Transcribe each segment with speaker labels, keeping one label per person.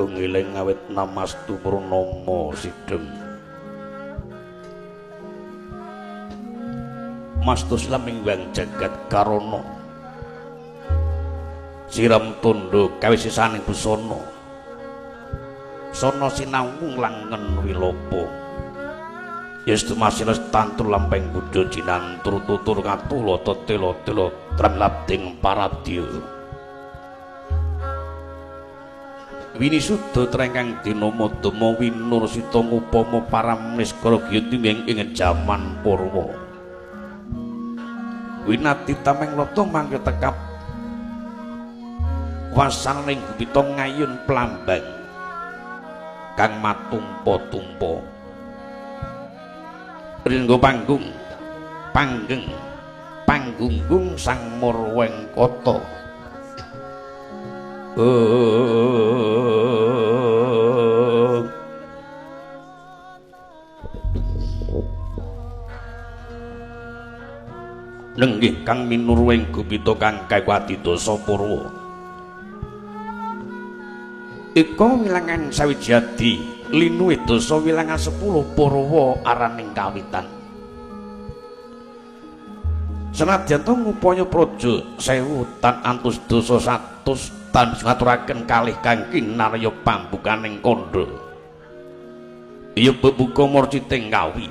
Speaker 1: ngiling awit namastu purnama sidhem mastu silaming wang jagat karana siram tondo kawisisaning busana sono sinawung langen wilopo yestu masiles tantur lampeng budo jinantur tutur katula tetela-tela tramlabding paradya winisuda trengkang dinama-dama winur sita ngupama paramniskara gyutiming ing jaman purwa winati tameng lata mangke tekap wasaning gubita ngayun plambang kang matumpa-tumpa ringgo panggung panggeng panggunggung sang Murwengkata nenggih kang minurweng gubita kang kawati dosa purwa ika wilangan sawijadi linuhe dosa wilangan 10 purwa araning kawitan senadyan to ngupaya praja 1000 tan antus dosa 100 tan ngaturaken kalih kangge narya pambukaning kandha iya bebuka morciting kawi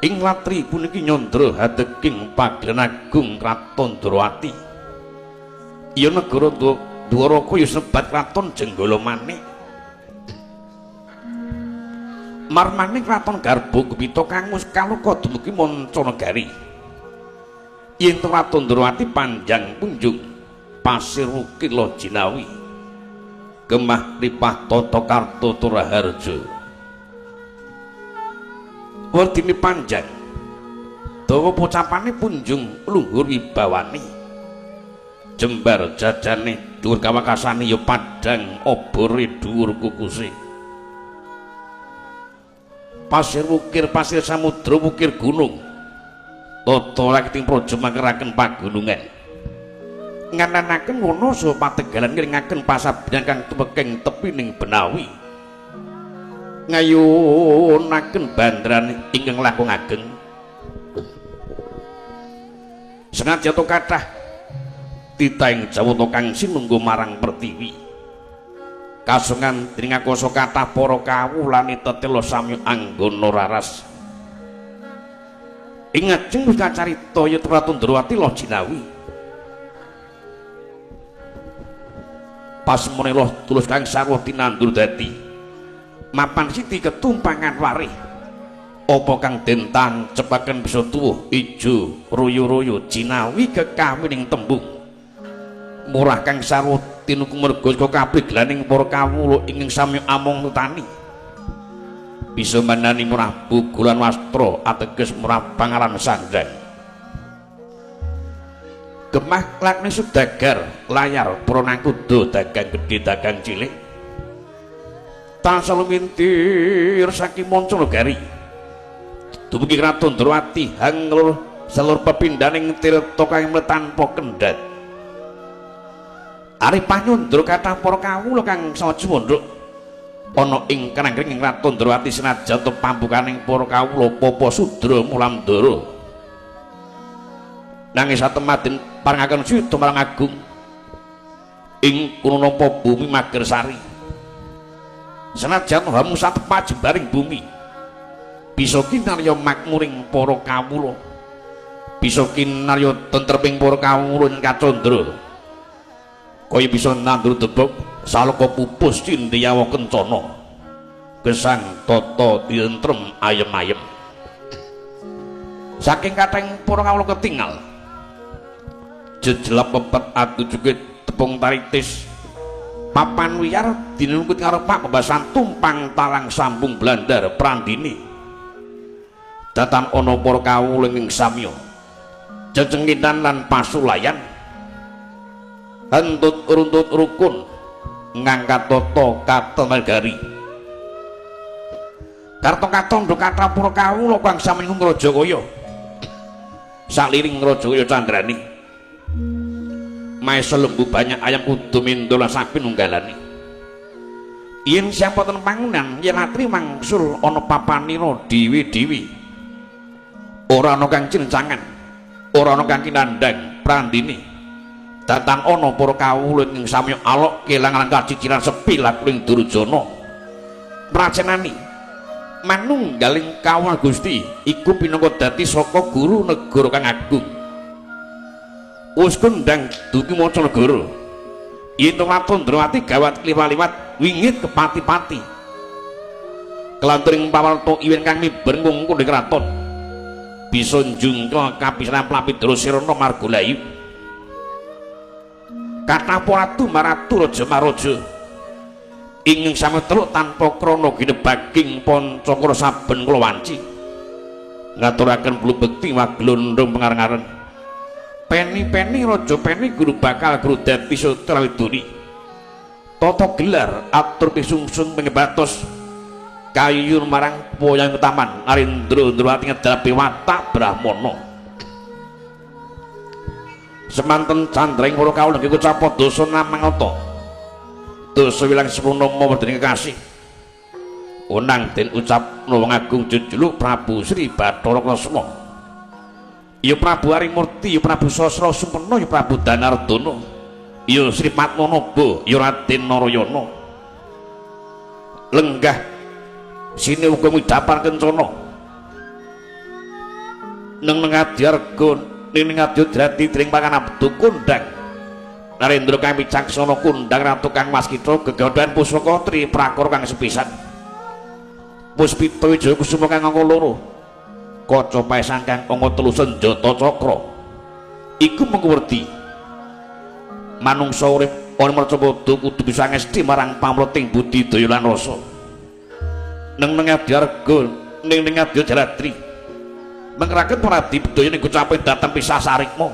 Speaker 1: ing latri puniki nyandra hadeging pagelaran agung Kraton Dwarawati iya negara Dwaraka ya sebat Kraton Jenggala Manik marmane Kraton Garba Gupita kang wis kaluka dumugi Mancanagari yen Kraton Dwarawati panjang punjung pasir Wukila Jinawi Gemah Ripah Tata Karta Turaharja werdine panjang dawa pocapane punjung luhur wibawani jembar jajane dhuwur kawakasane ya padhang obore dhuwur kukuse pasir wukir pasir samudra wukir gunung tata lakiting praja mangkeraken pagunungan ngananaken wana saha pategalan ngiringaken pasabihan kang tumeking tepining Benawi ngayunaken bandran ingkang langkung ageng senadyan to kathah titahing jawata kang sinungga marang pertiwi kasungan dening akasa kathah para kawulane tetela sami anggana raras ing ngajeng wis kacarita yen Ratu Ndrawati Loh Jinawi pasmene Loh tulus kang sarwa tinandur dadi mapan siti ketumpangan warih apa kang dentan cepaken bisa tuwuh ijo royo-royo Jinawi kekawining tembung murah kang sarwa tinuku merga saka kabeh glaning para kawula ingkang sami among nutani bisa manani murah bugulan wastra ateges murah pangaran sandang gemah lakne sudagar layar pronang kuda dagang gedhe dagang cilik tansah lumintir saking Mancanagari dumugi Kraton Dwarawati hanglur selur pepindhaning tirta kang tanpa kendhat ari panyandra kathah para kawula kang saja mondhok ana ing kananggring Kraton Dwarawati senajan to pambukaning para kawula Papa Sudra Mulamdara nanging satemah den parengaken sida marang agung ing kunapa bumi Magersari senajan hamu satepa jembaring bumi bisa kinarya makmuring para kawula bisa kinarya tentreming para kawula ing kacandra kaya bisa nandur debok salaka pupus cindiyawa kencana gesang tata dientrem ayem-ayem saking kathahing para kawula ketingal jejelap pepet atujuke tepung taritis papan wiyar dinungkut karo Pak Pembasan tumpang talang sambung blandar prandini datan ana para kawula ing samya jejengitan lan pasulayan hentut runtut rukun ngangkat tata katenagari karta-katon do kathah para kawula kang sami Rajakaya sakliring Rajakaya candrani maesa lembu banyak ayam kudu mindul sapi nunggalane yen siapa ten pangunan yen atri mangsul ana papanira dewi-dewi ora ana kang cincangan ora ana kang kinandhang prandini datang ana para kawula ing samya alok kelangan kaciciran sepi lakuning Durjana pracenani manunggaling kawula Gusti iku pinangka dadi saka guru negara kang agung wis kondang dugi maca negara yen Tondrawati gawat kliwat-liwat wingit kepati-pati kelantring pawarta iwen kang miber ngungkul ing kraton bisa njungka kapisanan Plapidra Sirana Margalayu kathah ratu maratu raja maraja ing sami teluk tanpa krana ginebaging Pancakara saben kula wanci ngaturaken bulu bekti waglondhong pengareng-areng peni-peni raja peni guru bakal guru Dewi Sutra Widuri tata gelar atur pisungsun pengebatos kayun marang poyang utaman Arindra Ndrawati ngedalapi watak Brahmana semanten candring kula kawula nggih ucap dosa namangata dosa wilang sepurnama wedeni kekasih unang den ucap wong agung jujuluk Prabu Sri Bathara Kresna ya Prabu Arimurti ya Prabu Sasra Sumpena ya Prabu Danardana ya Sri Padmanaba ya Raden Narayana lenggah sine uga midhapar kencana neng Ngadiarga ning Ngadiodra tring pangan abdu kondang Narendra kang wicaksana kondang ratu kang waskita gegawuhan pusaka tri prakara kang sepisan Puspita Wijaya Kusuma kang angka 2 Kaca Paesang kang angka 3 Senjata Cakra iku mengkuwerdi manungsa urip ana mercapada kudu bisa ngesti marang pamrting budidaya lan rasa neng Ngadiarga ning Ngadiodratri mengeraken paradi budaya ning kucape dateng pisah sarikma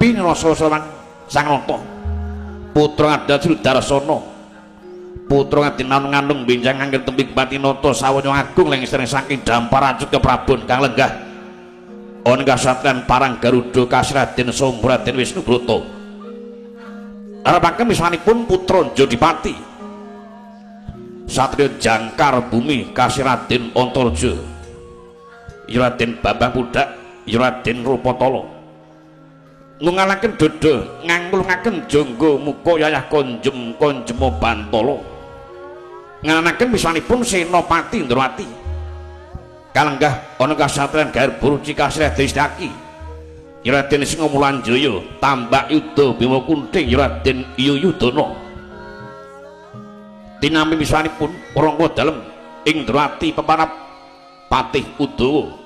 Speaker 1: pinrasa sareng Sang Nata putra Ngada Darsana putra Ngadinanung benjang angger tembik Batinata sawaya agung lengser saking dampar acut keprabon kang lenggah ana kasatran parang Garuda Kasraden Sombraden Wisnubrata arepaken wismanipun putra Jodipati Satriya Jangkar Bumi Kasiraden Antarja Raden Bambang Pudak Raden Rupatala ngungalaken dodo ngangulungaken jangga muka yayah konjem konjema Bantala nganakaken wismanipun Senopati Ndrawati kalenggah ana kasatran Garba Ruci Kasraden Istaki Raden Singamulanjaya Tambak Yuda Bima Kunting Raden Iyuyudana tinampi wismanipun rangka dalem ing Ndrawati pepanap Patih Udawa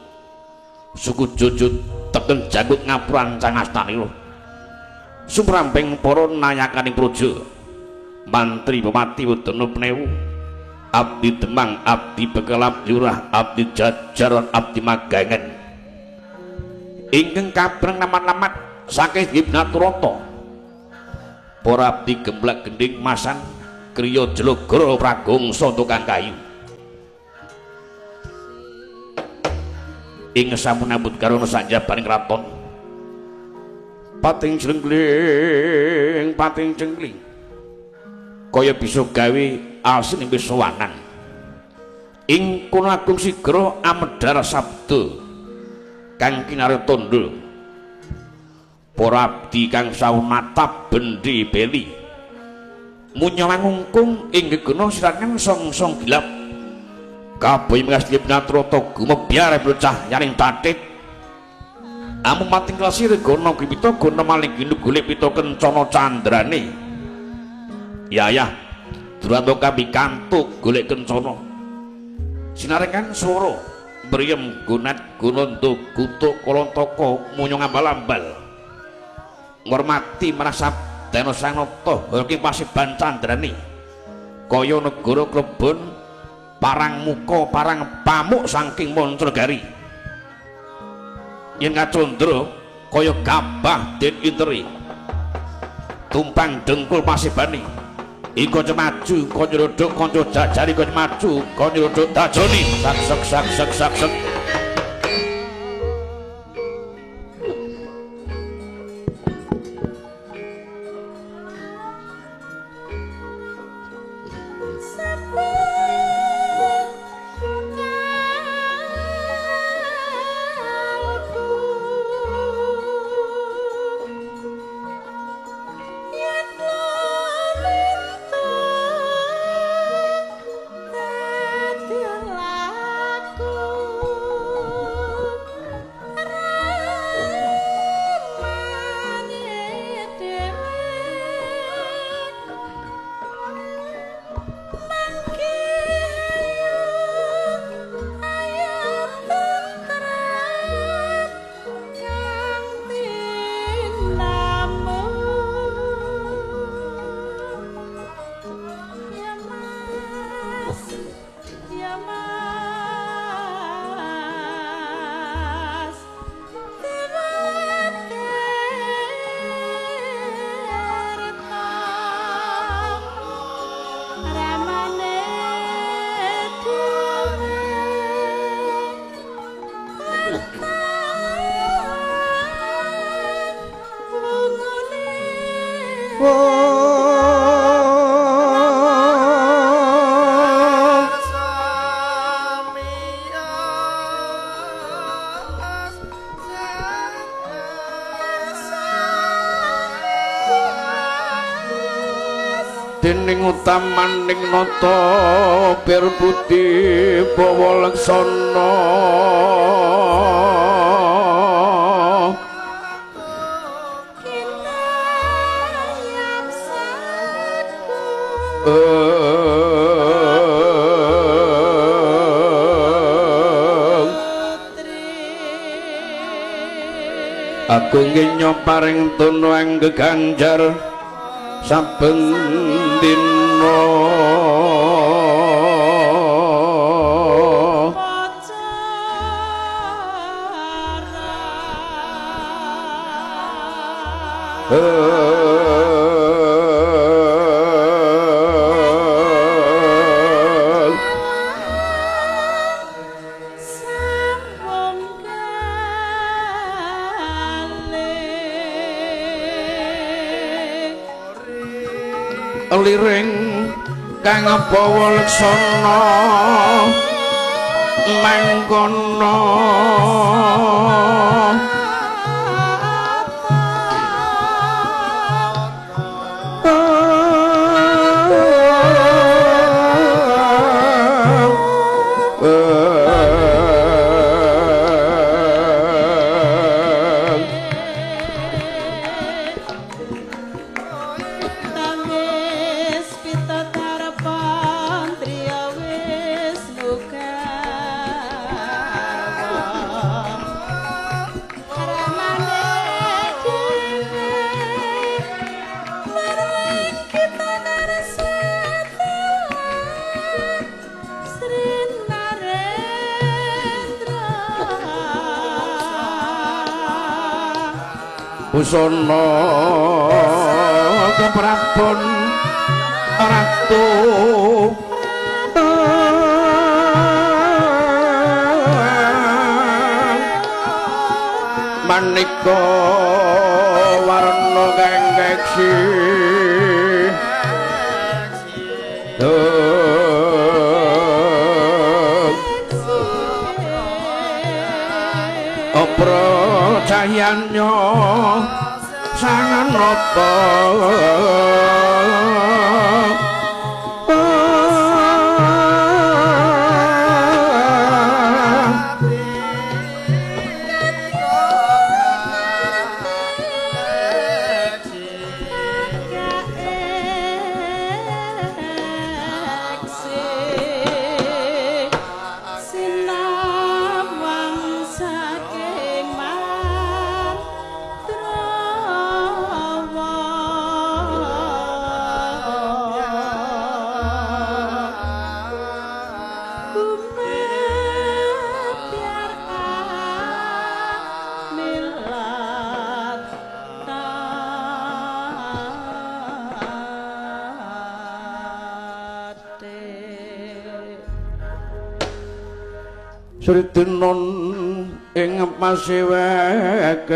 Speaker 1: suku Jojot teken janggut ngapuran Cangastanira sumramping para nayakaning praja mantri pemati wedana penewu abdi Demang abdi Bekelap Lurah abdi Jajaran abdi Magangen ingkang kabreng namat-namat saking Gibnaturata para abdi Gemblak Gending Masan kriya Jelagara Pragongsa tukang kayu ing sampun ambut karana sanjabaning kraton pating jengkling kaya bisa gawe asin ing pisawanan ing kono agung sigra amedhar sabda kang kinaretondo para abdi kang saunatap bendi beli munyawang ngungkung ing gegana sirangan song-song gilap kabeh mengasih Binatrata gumebyar bocah yaning tatit amung mating klasir gono kripita gono maling ginuk golek pita kencana candrane yayah duranta kami kantuk golek kencana sinarengan swara mriyem gunat gunanda gutuk kalantaka munyung ambal-ambal ngormati marasab Dana Sang Nata saking pasiban candrane kaya negara Klebon parang muka parang pamuk saking Moncregari yen kacandra kaya gabah den interi tumpang dengkul pasibani ing kanca maju kanca rodok kanca jajari kanca maju kanca rodok dajoni sak sak dening utamaning nata Birbuti bawa laksana Agung nyoparing tunu ing geganjar saben dina liring kang bawa laksana mangkono busana keprabon ratu manika warna kang keksi cahyanyo sangan rata Sritinon ing pasiweken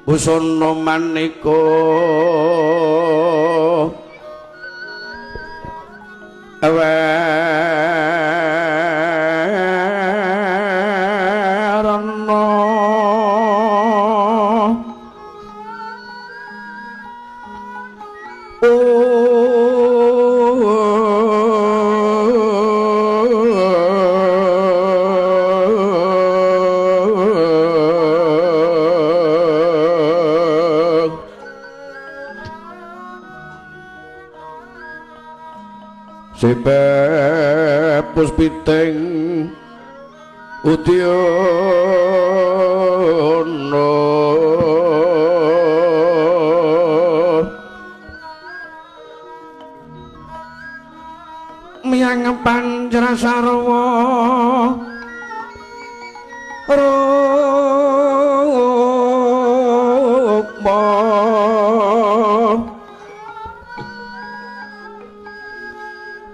Speaker 1: busana manika Sipe puspiting udyono miyang panjrasarwa rukma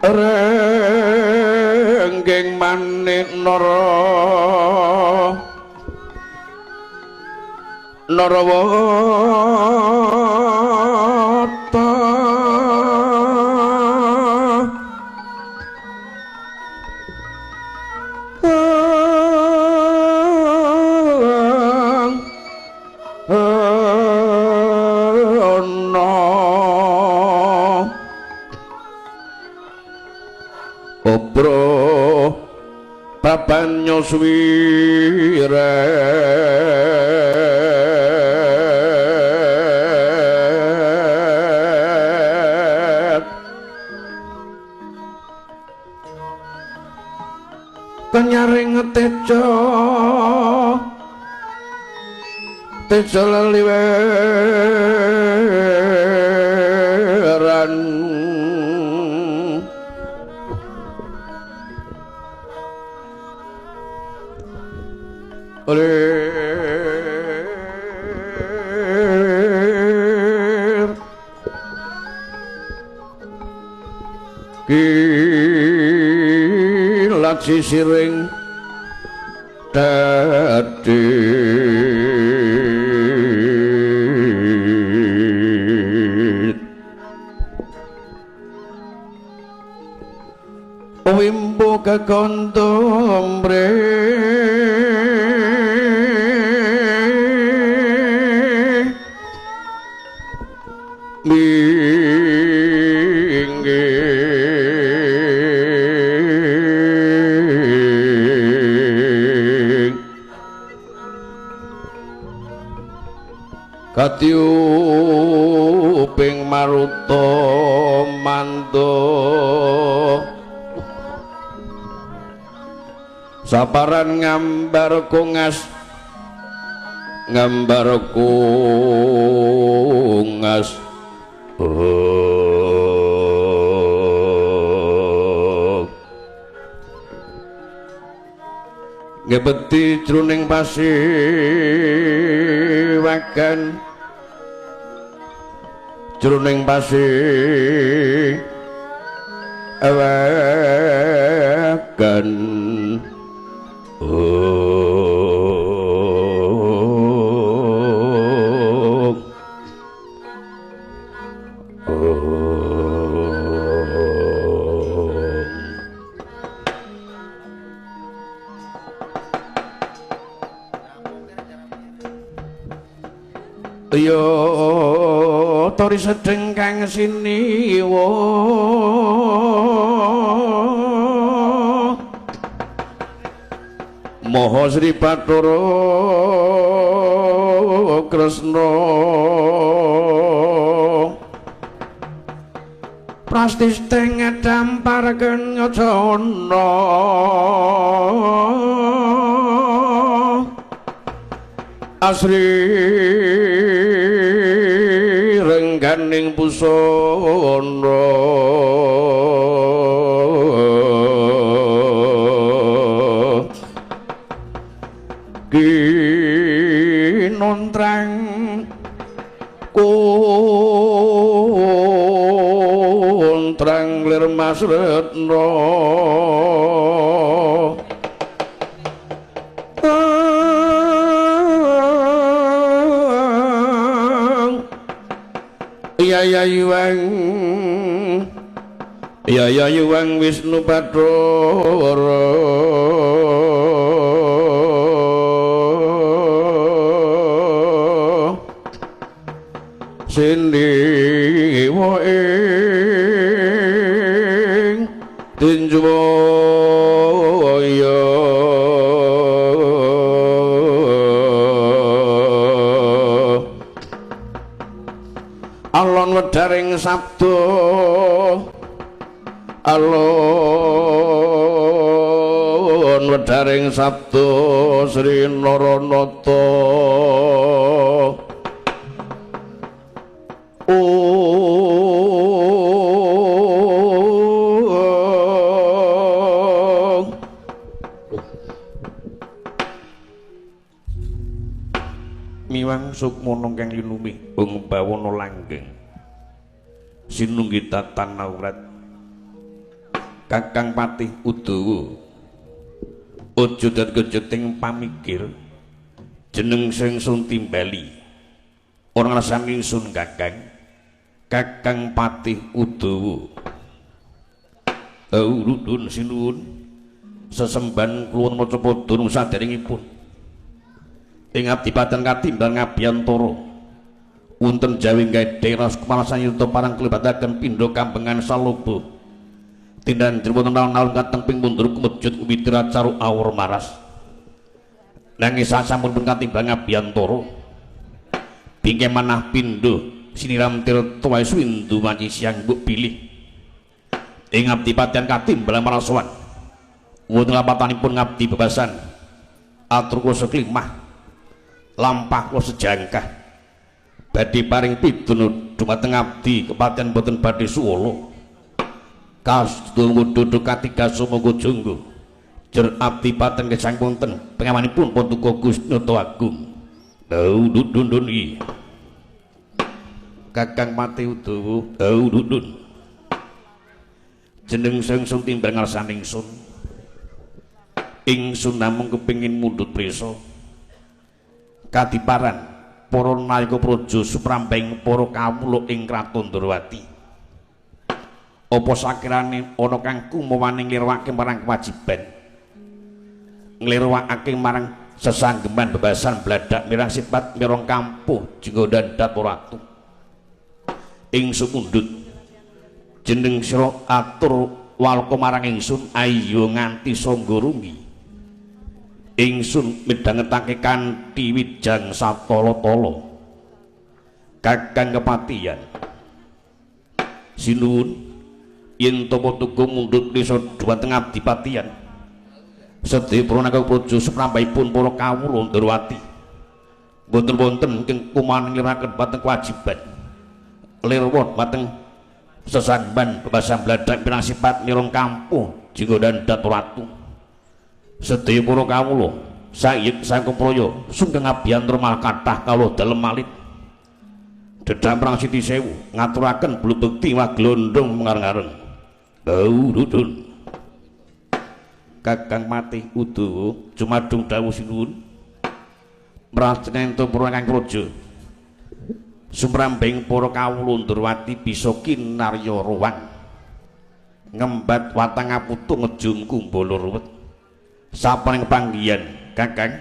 Speaker 1: reng langgeng manik Narawata Obro Papanyo swire Kenyaring tejo laliweran olir kilat sisiring dadi wimbo kekondo Katiuping maruta mando saparan ngambar kungas ngebeti jroning pasiwakan jroning pasiwakan yo tori sedeng kang siniwa Maha Sri Bathara Kresna prastisteng ngedamparken ngajana asri rengganing busana kinontrang kontrang lir Mas Retna Yayuwang Wisnu Bathara sindhiwa ing tinjaya alon wedaring sabda alon wedaring sabda Sri Naranata miwang sukmana kang linumih ing bawana langgeng sinunggih tatan naurat Kakang Patih Udawa Aja dadi pamikir jeneng sing sun timbali ora ngrasani ingsun Kakang Patih Udawa. Urudun sinuwun sesemban kula maca padha saderengipun ing Adipaten Katimbang Ngabiyantara wonten Jawi Gedhe ras kepalasan yuta parang kelibataken pindha kambengan saloba tindan wonten naun kateng ping mundur kumujud mitra caru awur maras nanging sasampunipun Katimbang Ngabiyantara bingke manah pindha siniram tirta wae swindu manci siang mbok pilih ing Adipaten Katimbang Marasowan wonten lampatanipun ngabdi bebasan atur kula seklimah lampah kula sejangkah badhe paring pidun dumateng abdi kepaten boten badhe suwala kastungu duduk katiga sumangga jangga jer Adipaten gesang wonten pengamanipun Paduka Gusti Agung dundun iki Kakang Patih Udawa dundun jeneng sing timbang ngarsaning ingsun namung kepingin mundhut prisa kadiparan para nayaka praja suprambaing para kawula ing Kraton Ndrawati apa sakirane ana kang kumawane nglirwakake marang kewajiban nglirwakake marang sesanggeman bebasan bladak mirang sifat mirang kampuh jenggo dandat ratu ingsun mundhut jeneng sira atur walka marang ingsun ayo nganti sangga rumi ingsun midhangetake kanthi wijang satala-tala Kakang Kepatihan sinuwun yen tapa tuku mundhut desa dhumateng Adipatian sedaya pranaka praja seprambaipun para kawula Ndrawati boten wonten ing kumaning ngliraken dhateng kewajiban lirwa dhateng sesangban bebasan bladak pirang sifat mirang kampuh jinggo dandat ratu sedaya para kawula sayek sangkung praya sugeng abiyantara mal kathah kawula dalem malit dedam prang Siti Sewu ngaturaken bulu bekti waglondong mengareng-areng dudun Kakang Patih Udawa jumadung dawuh sinuwun mrajengento para kang praja sumrambing para kawula Ndrawati bisa kinarya ruwang ngembat watang aputu ngejung kumbala ruwet sapaning panggihan Kakang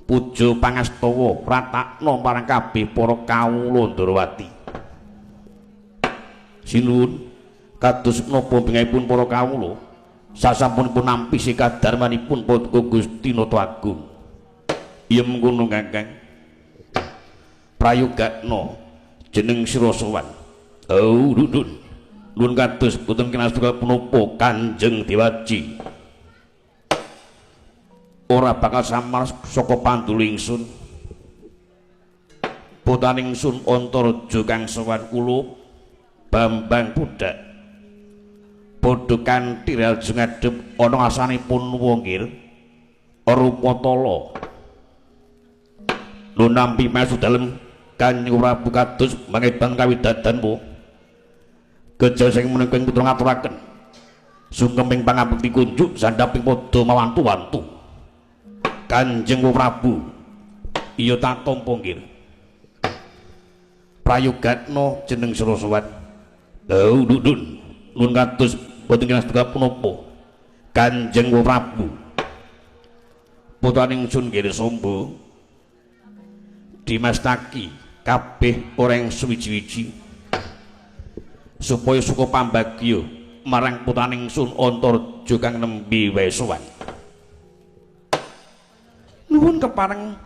Speaker 1: puja pangastawa pratakna marang kabeh para kawula Ndrawati sinuwun kados menapa bingahipun para kawula sasampunipun nampi sikadarmanipun Paduka Gusti Agung iya mengkono Kakang prayogakna jeneng sira sowan dudun nuwun kados boten kinastura punapa Kanjeng Dewaji ora bakal samar saka panduli ingsun putraning ingsun Antaraja kang sowan kula Bambang Budak padha kanthi raja ngadhep ana asanipun wongir rupa tala nun nampi masu dalem Kanjeng Prabu kados mangedang kawidadanmu keja sing menika putra ngaturaken sungkeming pangabekti kunjuk sandhaping padha mawantu-wantu Kanjeng Prabu iya tak tampa nggih prayogatna jeneng sira sowan dudun nuwun kados boten kinastura punapa Kanjeng Prabu putraning ingsun nggih Samba dimastaki kabeh orang suwiji-wiji supaya suka pambagya marang putraning ingsun Antaraja kang nembe wae sowan nuwun kepareng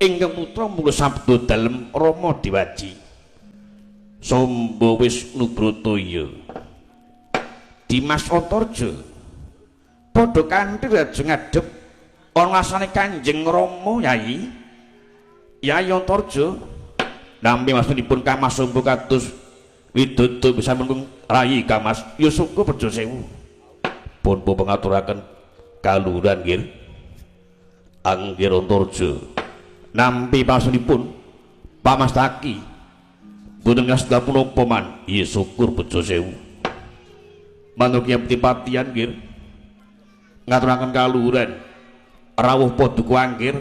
Speaker 1: ingkang putra mula sabda dalem Rama Dewaji Samba Wisnu Brataya Dimas Antaraja padha kanthi raja ngadhep ana asane Kanjeng Rama Yayi Yayi Antaraja nampi maksudipun Kang Mas Samba kados widodo bisa mengkung rayi Kang Mas ya syukur Praja Sewu pun pangaturaken kaluhuran nggih Anggir Antaraja nampi maksudipun Pak Mas Taki boten ngasda punapa man ya syukur Praja Sewu manuk Adipatian nggih ngaturaken kaluhuran rawuh Paduka Angkir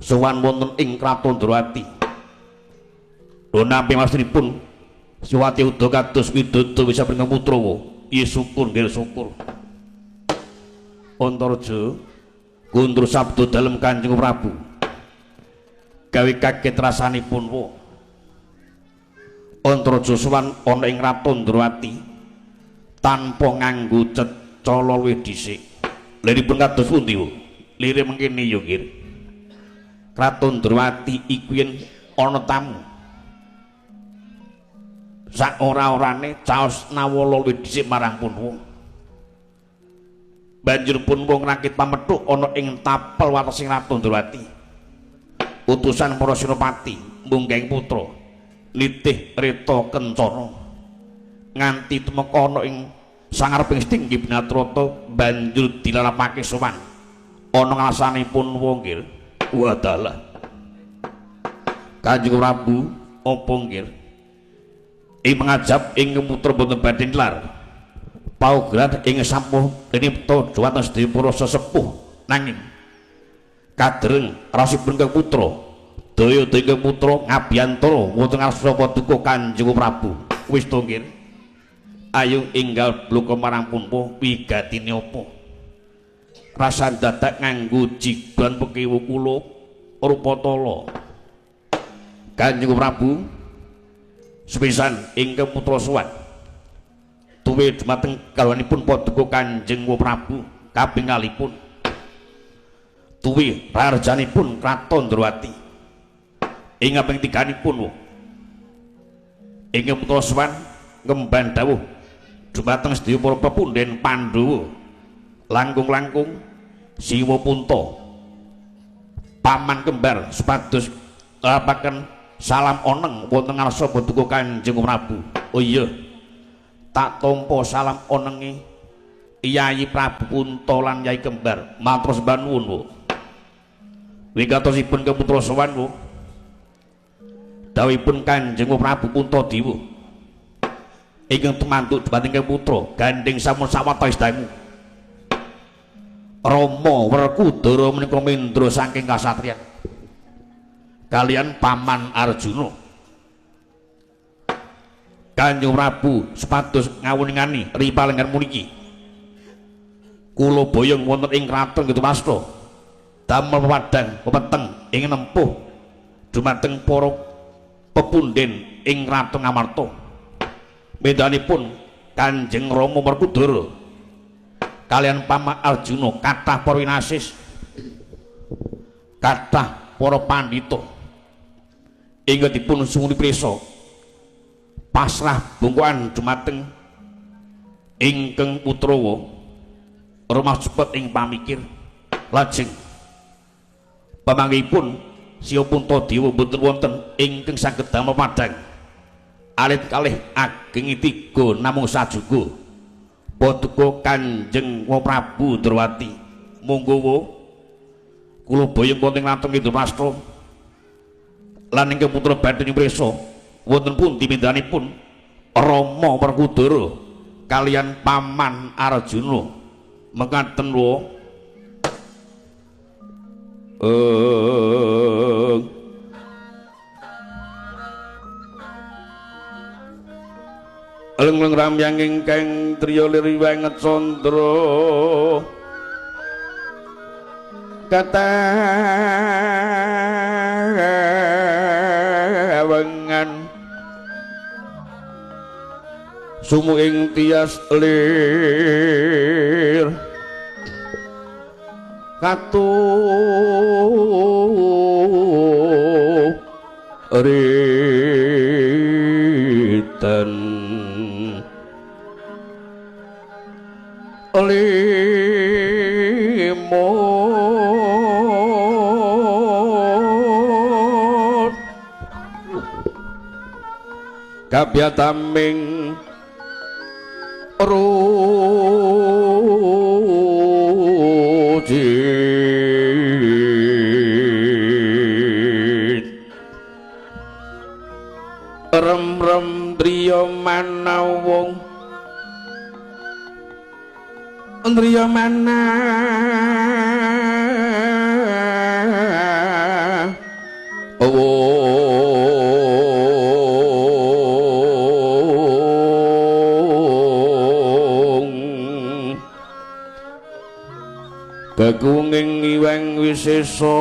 Speaker 1: sowan wonten ing Kraton Ndrawati. Lho nampi maksudipun Siwati uda kados widodo wis sampun putrawa. Iya syukur nggih syukur. Antaraja kundur sabda dalem Kanjeng Prabu. Gawe kaget rasanipun wa. Antaraja sowan ana ing Kraton Ndrawati tanpa nganggo cecala luwih dhisik. Liripun kados pundi wa? Lire mengkene ya nggih. Kraton Ndrawati iku yen ana tamu sak ora-orane caos nawala luwih dhisik marang Punwa. Banjur Punwa ngrakit pamethuk ana ing tapel watesing Ratu Ndrawati. Utusan para Senopati munggahing putra nitih Reta Kencana nganti tumeka ana ing sangareping Stinggi Binatrata banjur dilalapake sowan ana ngasane Punwa nggih. Wadalah Kanjeng Prabu apa nggih? Ing mengajab ing putra boten badhe lar paugeran ing sampun nipta dhumateng sedaya para sesepuh nanging kadreng rasipun kang putra daya ing putra ngabiyantara wonten ngarsa Paduka Kanjeng Prabu. Wis to nggih ayo enggal bloko marang Punwa wigatine apa rasan dadak nganggo jigon pekiwu kula Rupatala. Kanjeng Prabu sepisan ingkang putra sowan tuwi dhumateng garwanipun Paduka Kanjeng Prabu kaping kalipun tuwi rarjanipun Kraton Ndrawati ing kaping tiganipun ingkang putra sowan ngemban dawuh dhumateng sedaya para pepundhen Pandhawa langkung-langkung Siwa Punta paman kembar supados lapaken salam oneng wonten ngarsa Paduka Kanjeng Prabu. Oh iya tak tampa salam onenge Yayi Prabu Punta lan Yayi kembar matur sembah nuwun wo. Wigatosipun keputra sowan wo dawuhipun Kanjeng Prabu Puntadewa ingkang temantuk dhumateng putra gandeng sampun sawata istamu Rama Werkudara menika mendra saking kasatriyan kalian paman Arjuna. Kanjeng Prabu supados ngawuningani ripalengan puniki kula boyong wonten ing kraton Gedumasta damel pepadang pepeteng ing nempuh dhumateng para pepundhen ing Kraton Ngamarta. Medanipun Kanjeng Rama Werkudara kalian paman Arjuna kathah para winasis kathah para pandhita ingkang dipun sumuni prisa pasrah bungkuan dhumateng ingkang putrawa rumah cepet ing pamikir lajeng pamanggihipun Siwa Puntadewa boten wonten ingkang saged damel padhang alit kalih ageng tiga namung sajuga Paduka Kanjeng Prabu Ndrawati. Monggo kula boyong wonten Kraton Gedumasta lan ingkang putra badhe prisa wonten pundi mindhanipun Rama Werkudara kalian paman Arjuna mekaten wa. Leng-leng ramyang ingkang triya liriwanget sondra katawengan sumu ing tias lir ritan limut kabyataming rujit rem-rem driya manawung Satria mana kagunging Iwang Wisesa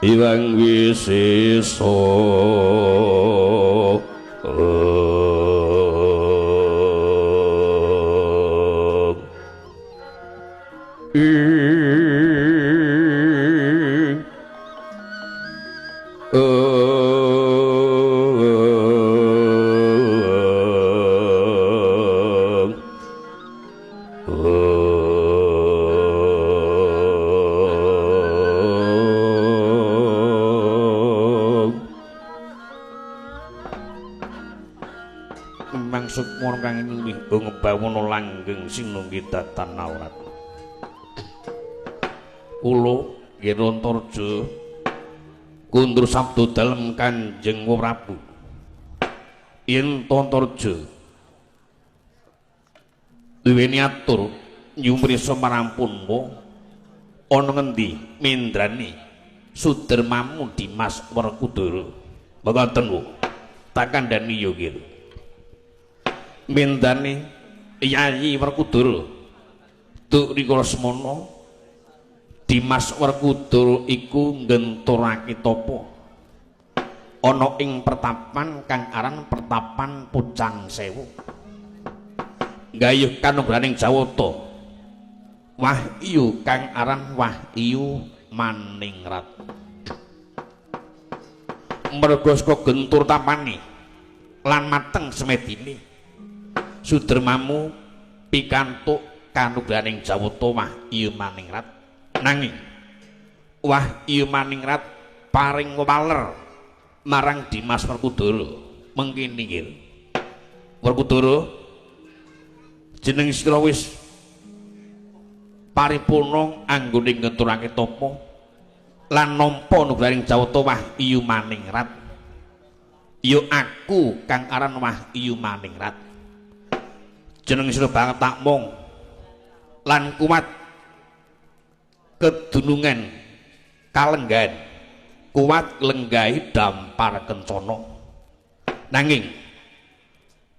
Speaker 1: Iwang Wisesa sukmana kang nyuwih ngebawana langgeng sinunggi datan awrat kula Girantarja kundur sabda dalem Kanjeng Prabu yen Tantarja duweni atur nyumrisa marampun ana ngendi mendrani Sudarmamu Dimas Werkudara mboten Bu tak kandhani ya nggih mendane Yayi Werkudara Duk rikala semana Dimas Werkudara iku nggenturake tapa ana ing pertapan kang aran Pertapan Pucang Sewu gayuh kanugraning Jawata wahyu kang aran Wahyu Maningrat merga saka gentur tapane lan mateng semedine Sudarmamu pikantuk kanugraning Jawata Wahyu Maningrat nanging Wahyu Maningrat paring waler marang Dimas Werkudara mengkene nggih Werkudara jeneng sira wis paripurna anggone ngenturake tapa lan nampa nugraning Jawata Wahyu Maningrat ya aku kang aran Wahyu Maningrat jeneng sira banget tak mung lan kuat kedunungan kalenggan kuat lenggahi dampar kencana nanging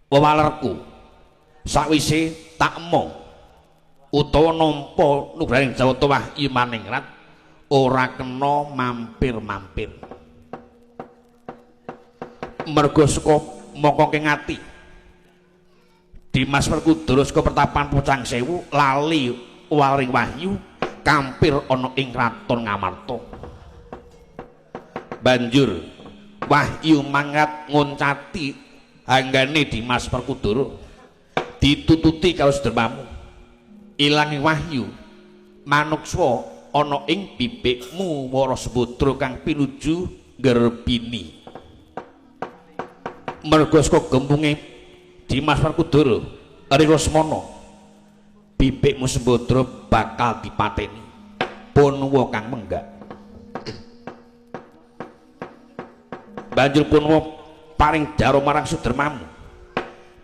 Speaker 1: wewalerku sakwise tak mung utawa nampa nugraning Jawata Wahyu Maningrat ora kena mampir-mampir merga saka mangka ing ati Dimas Werkudara saka Pertapan Pucang Sewu lali waring wahyu kampir ana ing kraton Ngamarta banjur Wahyu Maningrat ngoncati hanggane Dimas Werkudara ditututi karo Sudarmamu ilangi wahyu manungsa ana ing bibikmu Warasembadra kang pinuju Gerbini merga saka gempunge Dimas Werkudara rikala semana bibikmu Sembadra bakal dipateni Punwa kang menggak banjur Punwa paring jaro marang Sudarmamu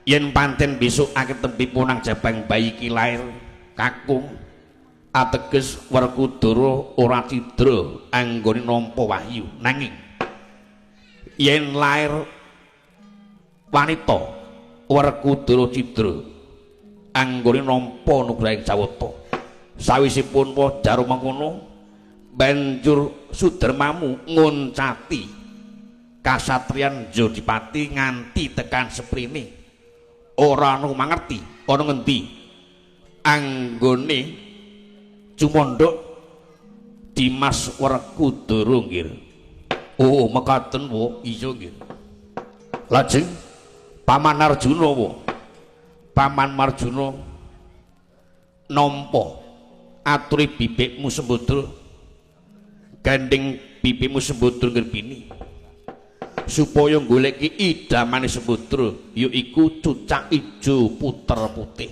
Speaker 1: yen pancen besok akhir tempi punang jabang bayi ki lair kakung ateges Werkudara ora cidra anggone nampa wahyu nanging yen lair wanita Werkudara cidra anggone nampa nugrahing Jawata sawisipun jaro mengkono banjur Sudarmamu ngoncati kasatriyan Jodipati nganti tekan seprene ora ana mangerti ana ngendi anggone cumondhok Dimas Werkudara nggih oh mekaten wo iya nggih lajeng Paman Arjuna Paman Marjuna nampa aturi bibikmu Sembadra gandeng bibikmu Sembadra Gerbini supaya goleki idamane Sembadra yaiku cucak ijo puter putih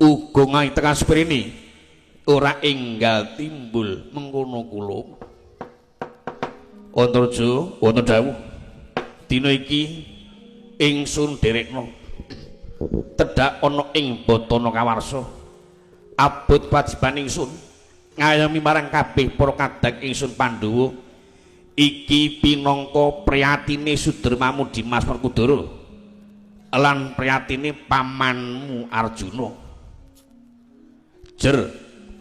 Speaker 1: uga ngai tekan sprene ora enggal timbul mengkono kula Antarja wonten dawuh dina iki ingsun derekno tedhak ana ing Batana Kawarsa abot wajiban ingsun ngayomi marang kabeh para kadang ingsun Pandhawa iki pinangka priyatine Sudarmamu Dimas Werkudara lan priyatine pamanmu Arjuna jer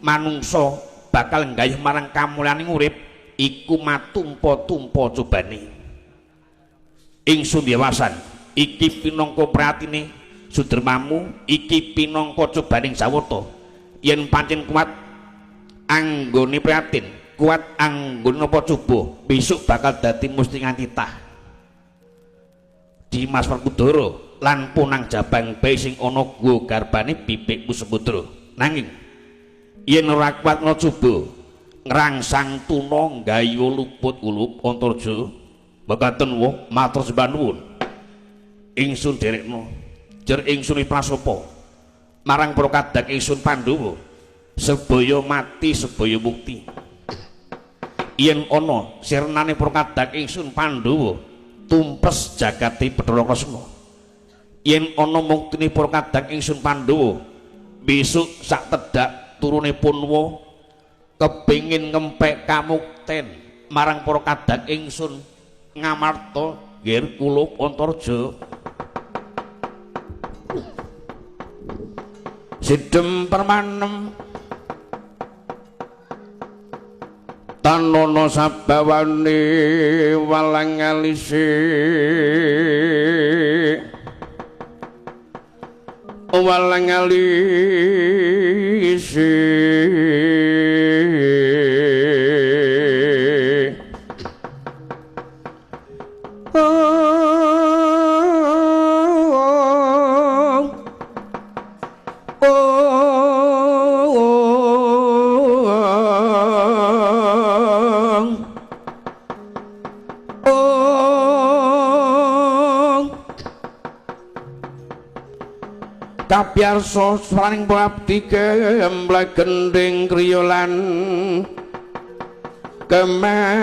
Speaker 1: manungsa bakal nggayuh marang kamulyaning urip iku matumpa-tumpa cobane ingsun dhewasan iki pinangka priyatine Sudarmamu iki pinangka cobaning Jawata yen pancen kuat anggone prihatin kuat anggone napa coba besok bakal dadi mustingan titah Dimas Werkudara lan punang jabang bae sing ana guwa garbane Bibik Pusembadra nanging yen ora kuat ana coba ngrangsang tuna nggayu luput ulup Antarja mekaten wong matur sembah nuwun ingsun derekno jer ingsun prasapa marang para kadang ingsun Pandhawa sebaya mati sebaya mukti yen ana sirnane para kadang ingsun Pandhawa tumpes jagate Bathara Kresna yen ana muktine para kadang ingsun Pandhawa besok sak tedhak turune Punwa kepingin ngempek kamukten marang para kadang ingsun Ngamarta nggih kula Antarja sidhem permanem tanono sabawane walang alise walang alise kapiyarsa swaning abdi gemblek gending kriya lan kemasan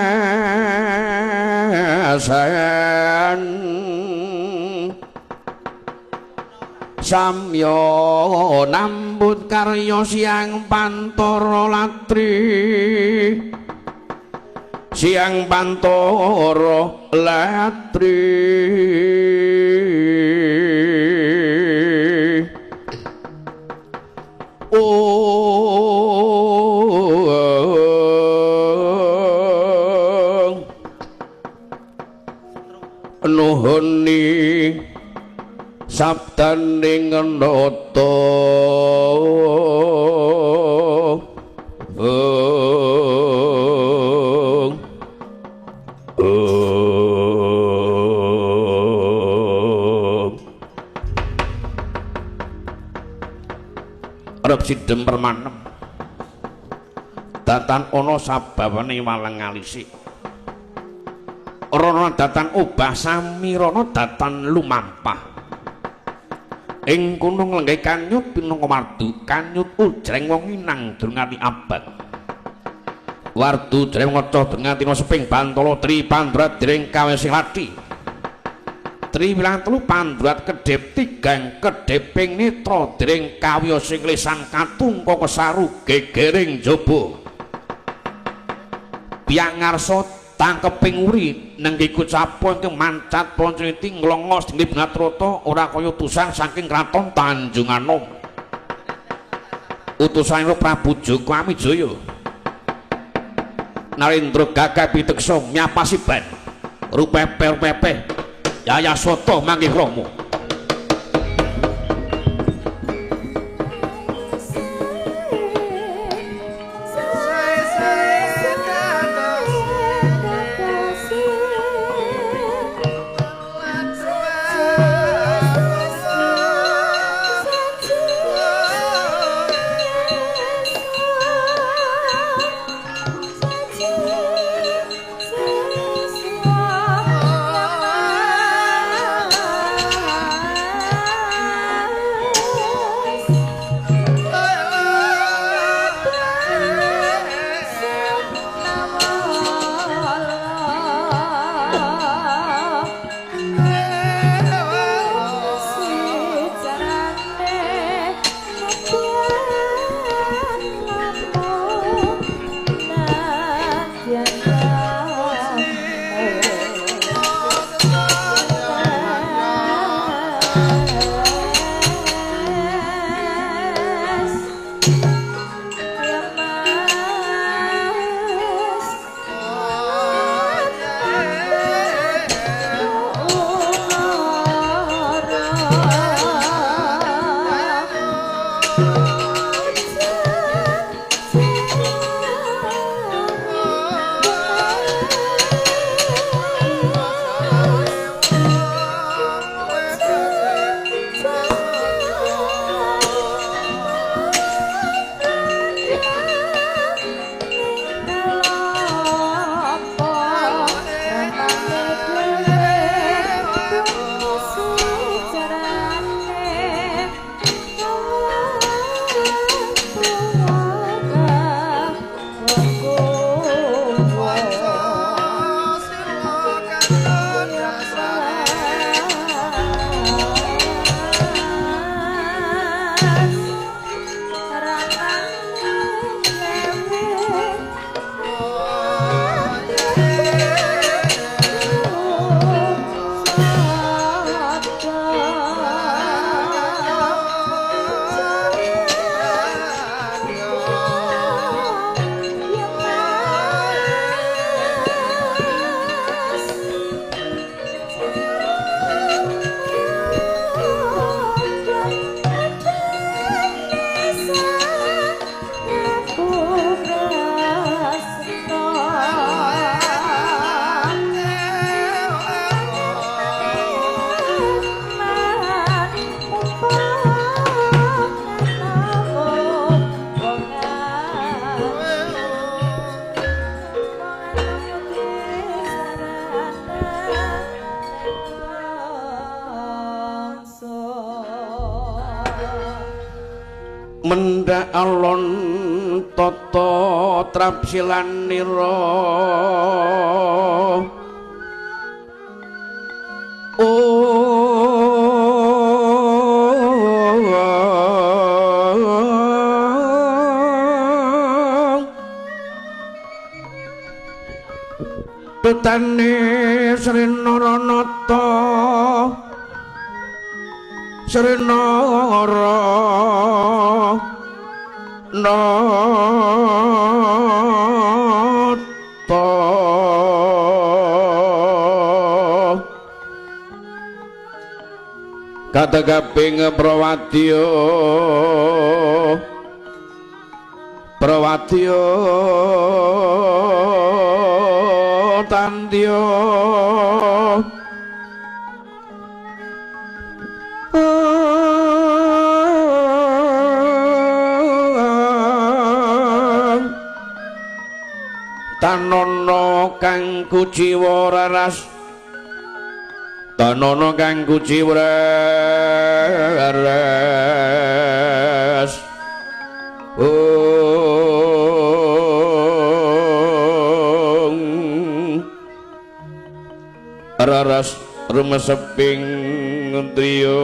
Speaker 1: samya nambut karya siang pantara latri siang pantara latri nuhuni sabdaning nata arep sidhem permanem datan ana sabawane walang alisik rono datan obah samirana datan lumampah ing kono nglenggahi kanyut pinangka mardu kanyut ujreng wong inang durungati abad wardu jreng ngaca dengatina seping bantala tri pandrat dereng kawe sing lathi tri wilang telu pandrat kedhep tigang kedheping netra dereng kawiya sing lisan katungka kesaru gegering jaba biang ngarsa tangkeping uri nengge kucapo ingkang mancat poncriti nglongos ing Binatrata ora kaya utusan saking kraton Tanjung Anom utusan Prabu Joko Amijaya Narendra gagah piteksa nyapasiban rupepe Yayaswata manggih Rama mendak alon tata trapsilan nira petane Sri Naranata Sri Nara Nata kata kaping Prawadya Prawadya Tandya Tanono kang kuciwa raras Tanono kang kuciwa raras raras rumeseping triya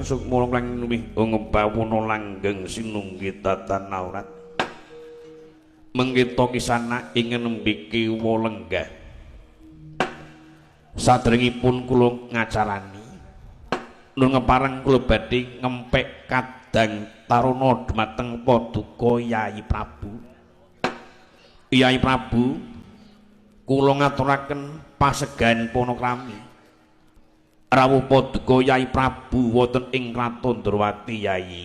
Speaker 1: sukma lang numih ngepawuna langgeng sinunggi tatan aurat menggita kisana ing nembiki walenggah sadèrèngipun kula ngacarani nun ngepareng kula badhe ngempek kadang taruna dhumateng Paduka Yayi Prabu Yayi Prabu kula ngaturaken pasegan panakrami rawuh Paduka Yayi Prabu wonten ing Kraton Ndrawati Yayi.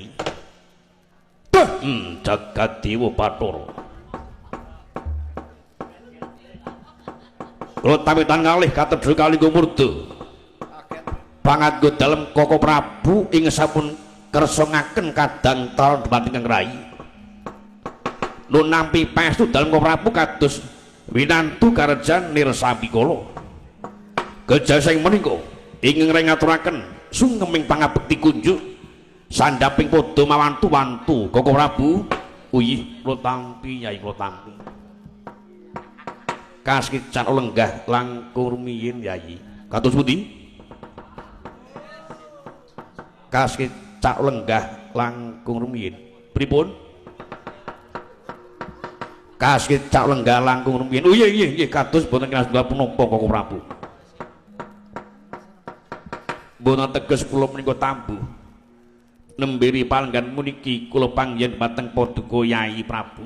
Speaker 1: Jagadéwa Bathara. Kula tawitan kalih katedhel kalih murda. Panganggo dalem Koko Prabu ing sampun kersa ngaken kadang taun dhumateng Kang Rai. Nun nampi paestu dalem Koko Prabu kados winantu karejan Nirsabikala. Gejah sing menika ingkang ngaturaken sungeming pangabekti kunjuk sandhaping padha mawantu-wantu Koko Prabu uyih kula tampi Yai kula tampi kaskican lenggah langkung rumiyin Yayi kados pundi kaskican lenggah langkung rumiyin pripun kaskican lenggah langkung rumiyin oh iya kados boten kinasembah punapa Koko Prabu boten teges kula menika tambuh nembiri palenggan puniki kula panggen dhateng Paduka Yai Prabu.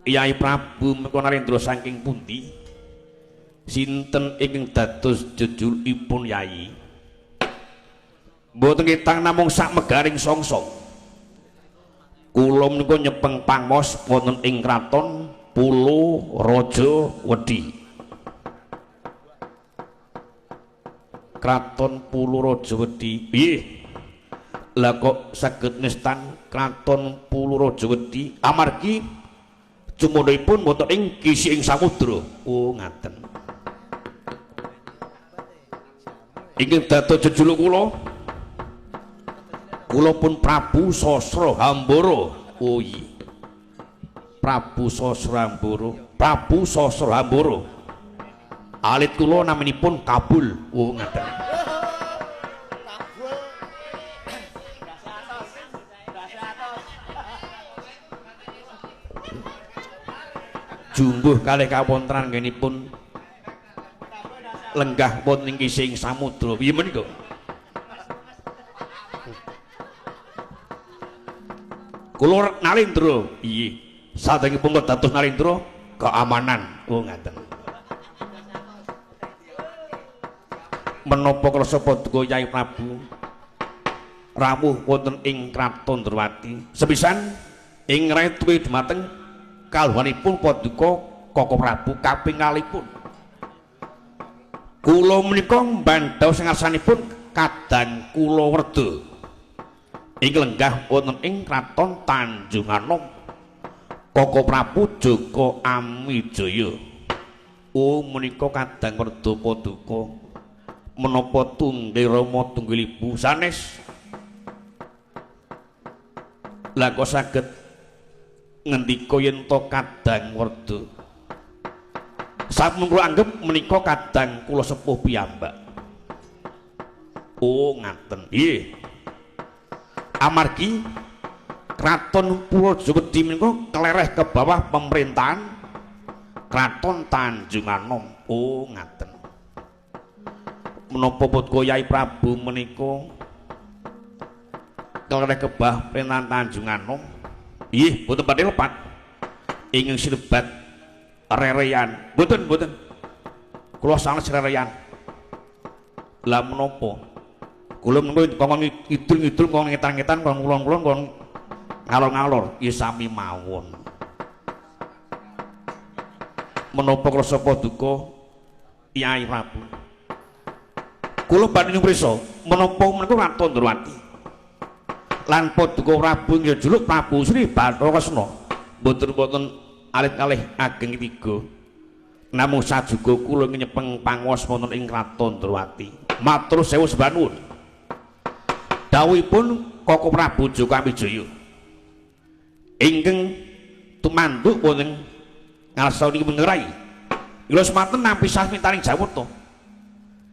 Speaker 1: Yai Prabu menika narendra saking pundi? Sinten ingkang dados jejulipun Yai? Mboten ketang namung sak megaring songsong. Kula menika nyepeng pangmos wonten ing kraton Pulo Raja Wedi. Kraton Pulo Raja Wedi. Nggih. Lah kok saged nestan Kraton Pulo Raja Wedi amargi cumudipun wonten ing gisi ing samudra. Oh, ngaten. Inggih dados jejuluk kula. Kula pun Prabu Sasra Hambara. Oh iya. Prabu Sasra Hambara. Prabu Sasra Hambara. Alit kula naminipun Kabul. Oh ngaten. Jumbuh kalih kawontenan nggenipun lenggah wonten ing kising samudra. Piye menika? Kula Narendra, iya. Sadèrèngipun dados Narendra keamanan. Oh ngaten. Menapa krasa Paduka Yai Prabu rawuh wonten ing Kraton Ndrawati. Sepisan ing retuwe dhumateng kalbuhanipun Paduka Koko Prabu kaping kalihipun. Kula menika mbanthaos ngarsanipun Kadang Kulawarda. Ing lenggah wonten ing Kraton Tanjunganom Koko Prabu Joko Amijaya. Oh menika Kadang Werda Paduka menapa tunggil Rama tunggil Ibu sanes. Lah kok saged ngendika yen to Kadang Werda. Sampun kula anggep menika Kadang kula sepuh piyambak. Oh ngaten. Nggih. Amargi Kraton Pulo Raja Wedi menika kelereh ke bawah pemerintahan Kraton Tanjunganom. Oh ngaten. Menapa Paduka Yai Prabu menika kelereh ke bawah pemerintahan Tanjunganom? Nggih, boten badhe lepat. Ingkang sinebat rereyan. Boten. Kula sanes rereyan. Lah menapa? Kula menika kongkon ngidul-ngidul kongkon ngetan-ngetan kongkon kulon-kulon kongkon ngalor-ngalor ya sami mawon. Menapa krasa Paduka Yai Prabu? Kula badhe nyuprisa menapa menika Kraton Ndrawati. Lan Paduka Prabu inggih juluk Prabu Sri Bathara boten alit kalih ageng tiga. Namung sajuga kula nyepeng pangwas wonten ing Kraton Ndrawati. Matur sewu sembah nuwun. Dawuhipun Koko Prabu Joko Amijaya ingkang tumanduk wonten ngarsanipun Rai. Kula semanten nampi sasmitaning jawata.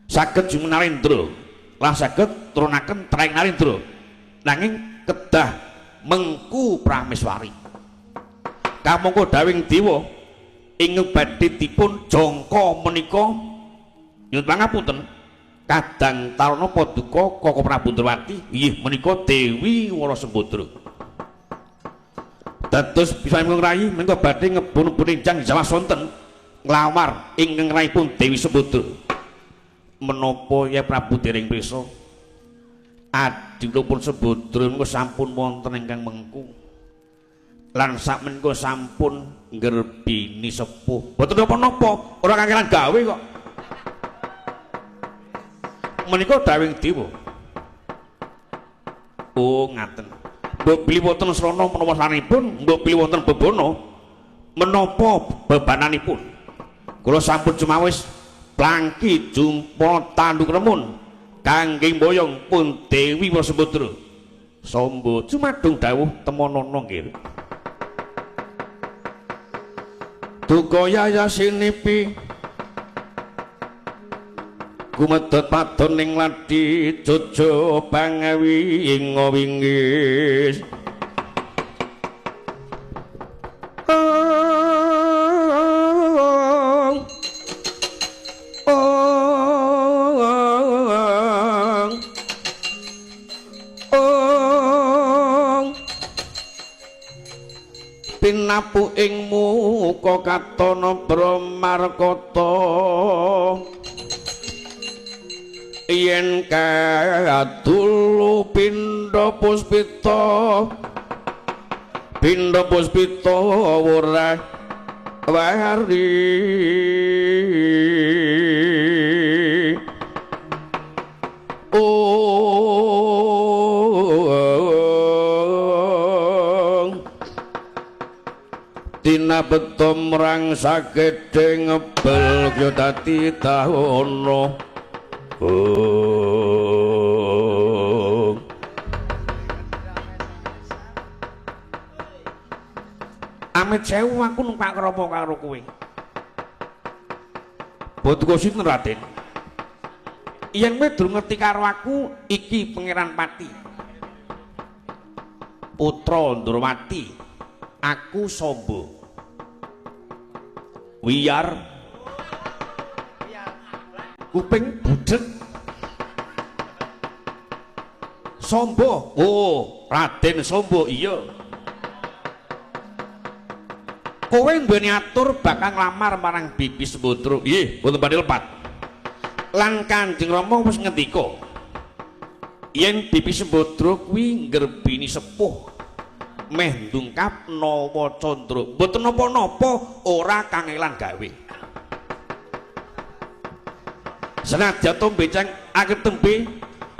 Speaker 1: Saged jumeneng Narendra lan saged turunaken traing Narendra. Nanging kedah Mengku Prameswari. Kamangka dawing dewa ing badhe dipun jangka menika nyuwun pangapunten. Kadang Tarana Paduka Koko Prabu Ndrawati nggih menika Dewi Walasembadra. Dados bisanipun Rai menika badhe ngebun-bun enjang Jawa sonten nglamar ingkang raipun Dewi Sembadra. Menapa ya Prabu dereng pirsa adhipun Sembadra menika sampun wonten ingkang Mengku. Lan sakmenika sampun nggerbini sepuh. Boten napa-napa, ora kangelan gawe kok. Menika dawing dewa. Oh ngaten. Mbok bilih wonten srana menapa sanipun, mbok bilih wonten bebana menapa bebananipun. Kula sampun cumawis plangki jumpa tanduk remun kangge mboyong pun Dewi Walasembadra. Samba cumadung dawuh temonana nggih. Duka yaya sinipi kumedhot padon ning ladi jojo pangawi ing wingis. Oh pinapu ing muka katana Bramarkata yen kadulu pindha puspita ora wari Tina betom rang sagede ngebel yo dadi tahono Amit sewu aku numpak krama karo kowe Bodho sinten Raden Yen kowe durung ngerti karo aku iki Pangeran Pati Putra Ndrawati aku Samba Wiyar kuping budheg Samba oh Raden Samba iya kowe duweni atur bakal nglamar marang Bibi Sembadra nggih mboten badhe lepat lan Kanjeng Rama wis ngendika yen Bibi Sembadra kuwi nggerbini sepuh meh ndungkap Nawa Candra mboten napa-napa ora kangelan gawe senajan to beceng aket tembe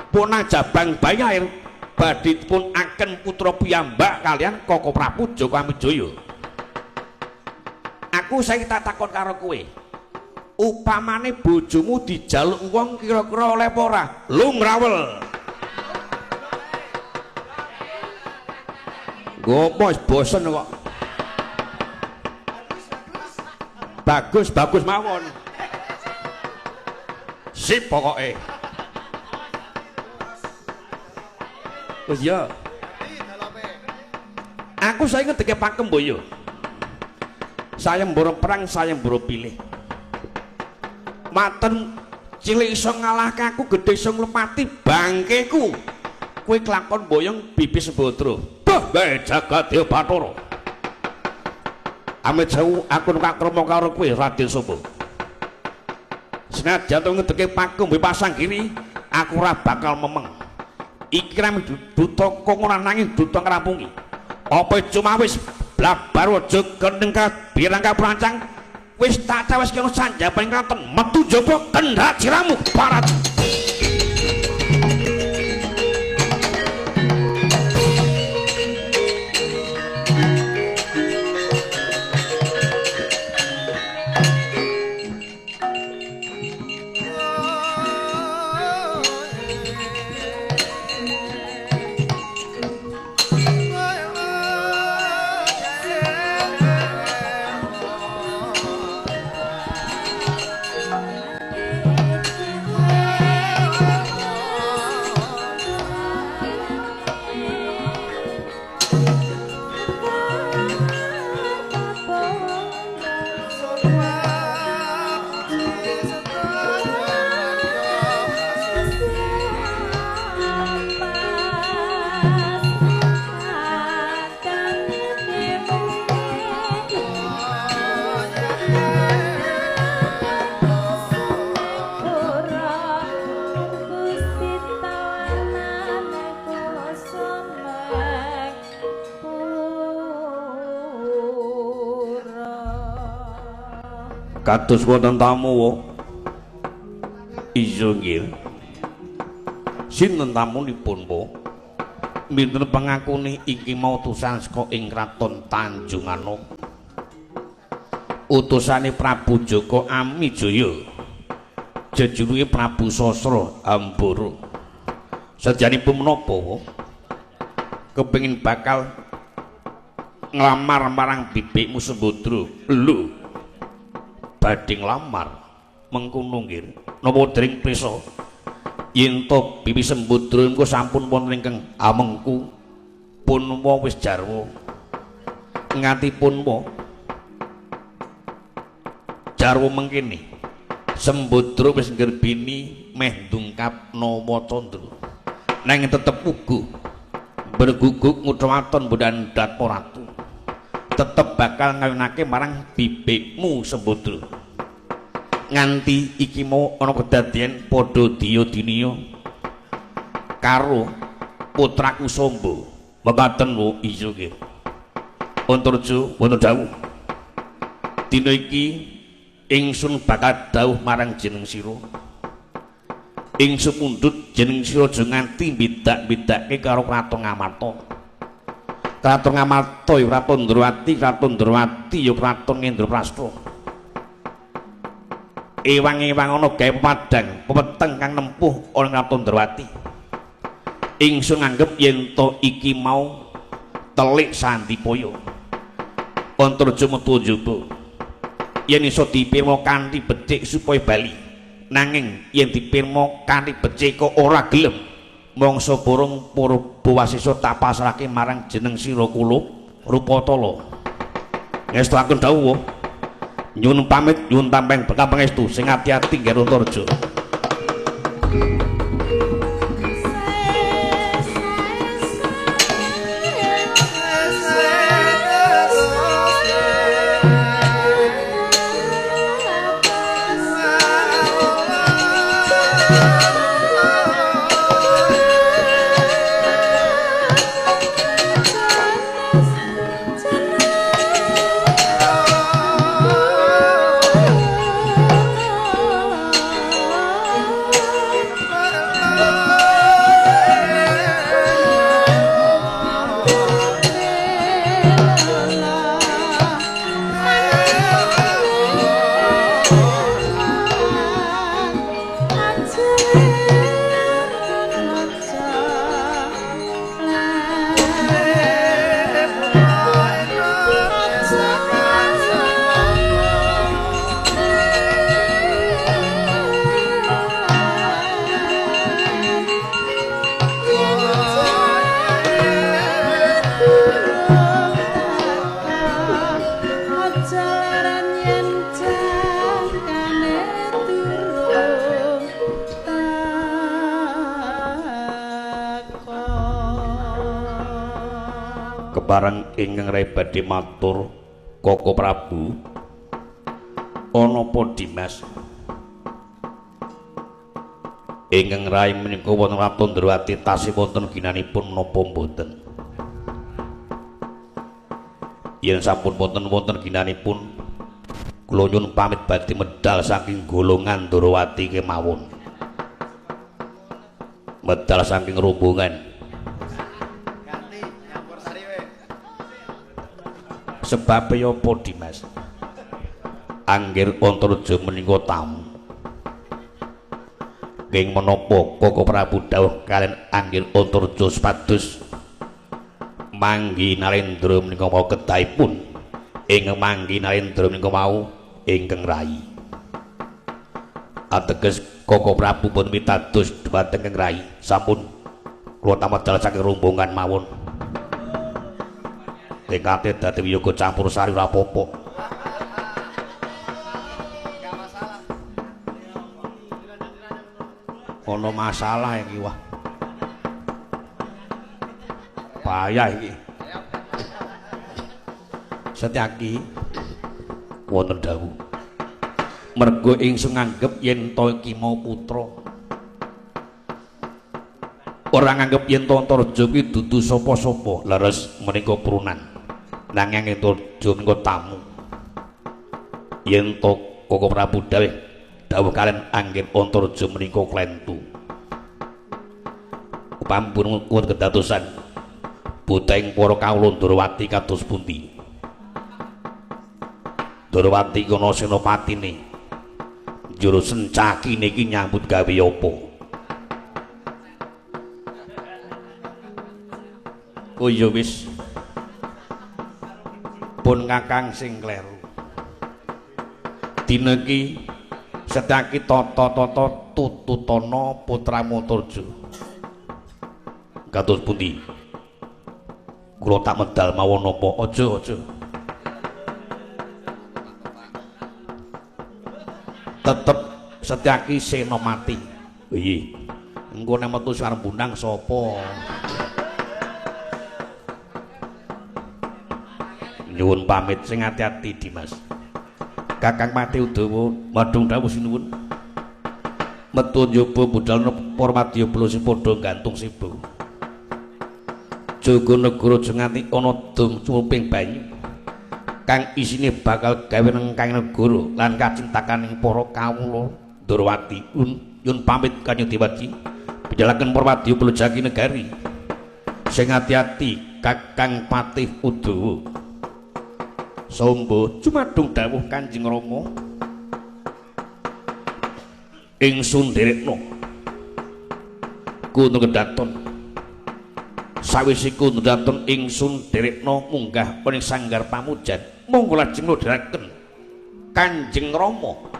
Speaker 1: punang jabang bayair badhe pun aken putra piyambak kalian Koko Prabu Joko Amijaya aku saiki tak takon karo kowe upamane bojomu dijaluk wong kira-kira oleh apa ora lumrawel Gopo bosen kok. Bagus mawon. Sip pokoke. Wis ya. Aku saya ngedeke pakem boyo. Saya mboro perang, saya mboro pilih. Maten cilik iso ngalahke aku, gedhe iso nglepati bangkeku. Kowe kelakon boyong Bibi Sembadra. Bae Jagadya Bathara. Amit sewu aku numpak krama karo kowe Raden Samba. Senajan to ngedeke pakem mbek Pasanggiri, aku ora bakal memeng. Iki rame duta kongonan nanging duta ngrampungi. Apa cuma wis blabar aja kendeng kabirang kaprancang wis tak caweske ana sanjabaning kraton metu njaba kendhat siramu parat. Kados wonten tamu iya nggih sinten tamunipun po minten pangakune iki mau utusan saka ing kraton Tanjung Anom utusane Prabu Joko Amijaya jejuluke Prabu Sasra Ambara sejanipun menapa kepengin bakal nglamar marang bibikmu Sembadra lho badhe nglamar mengkono nggih napa dering prisa yen to Bibi Sembadra engko sampun wonten ingkang amengku pun wis jarwa nganti pun jarwa mengkene Sembadra wis nggerbini meh ndungkap Nawa Candra nanging tetep uga berguguk ngucawaken Bondan Datma Ratu tetep bakal ngawinake marang bibikmu Sembadra. Nganti iki mau ana kedadian padha diya-diniya karo putraku Samba. Mekaten lho iya nggih. Antarja wonten dawuh. Dina iki ingsun bakal dawuh marang jeneng sira. Ingsun mundhut jeneng sira aja nganti bidak-bidake karo Kraton Ngamarta. Kraton Ngamarta ya Kraton Ndrawati, Kraton Ndrawati ya Kraton Ngendraprasta. Ewang-ewang ana gawe pemadang, pepeteng kang nempuh ana Kraton Ndrawati. Ingsun nganggep yen to iki mau telik sandipaya. Antarja metu njaba. Yen iso dipirma kanthi becik supaya bali. Nanging yen dipirma kanthi becik kok ora gelem, mangsa borong Purbawasesa tak pasrahke marang jeneng sira kula Rupatala. Ngestakaken dawuh. Nyuwun pamit, nyuwun tampeng bekal pangestu sing ati-ati nggih Antarja. Kepareng ingkang rai badhe matur Koko Prabu ana apa Dimas ingkang rai menika wonten Kraton Ndrawati tasih wonten ginanipun menapa mboten. Yen sampun wonten ginanipun kula nyuwun pamit badhe medal saking golongan Ndrawati kemawon, medal saking rombongan. Sebab ya apa Dimas? Anggir Antarja menika tamu. Ing menapa Koko Prabu dawuh kalian Anggir Antarja supados manggi Narendra menika mau kedahipun ing manggi Narendra menika mau ingkang rai. Ateges Koko Prabu pun mitados dhumateng ingkang rai. Sampun kula tamedal saking rombongan mawon. Tekate dadi wiyoga campur sari ora apa-apa. Ana masalah iki wah. Bahaya iki. Setyaki wonten dawuh. Mergo ingsun nganggep yen to iki mau putra. Ora nganggep yen to Antarja kuwi dudu sapa-sapa, leres menika prunan. Nanging Antarja menika tamu. Yen to Koko Prabu dawuh kalian Anggir Antarja menika klentu. Pampun wonten kedatosan boteng para kawula Ndrawati kados pundi? Ndrawati kana senopatine njur sencakine iki nyambut gawe apa? Oh ya wis. Pun Kakang sing kleru. Dina iki Setyaki tata-tata tututana putramu Antarja. Kados pundi? Kula tak medal mawon napa? Aja. Tetep Setyaki Senopati. Iye. Engko nek metu sarembunang sapa? nyuwun pamit sing ati-ati Dimas. Kakang Pati Udawa madung dawuh sinuwun. Metu njaba budal para Madyabala sing padha gantung sibu. Jaganagara aja nganti ana dom cumuping banyu kang isine bakal gawe nengkang negara lan kacintakaning para kawula Ndrawati. Nyuwun pamit Kanjeng Dewaji. Bidhalaken para Madyabala Jagi Negari. Sing ati-ati Kakang Patih Udawa. Samba jumadung dawuh Kanjeng Rama. Ingsun nderekna Gunung Kedaton. Sawise Gunung Kedaton ingsun nderekna munggah ing sanggar pamujan. Monggo lajeng nudharaken Kanjeng Rama.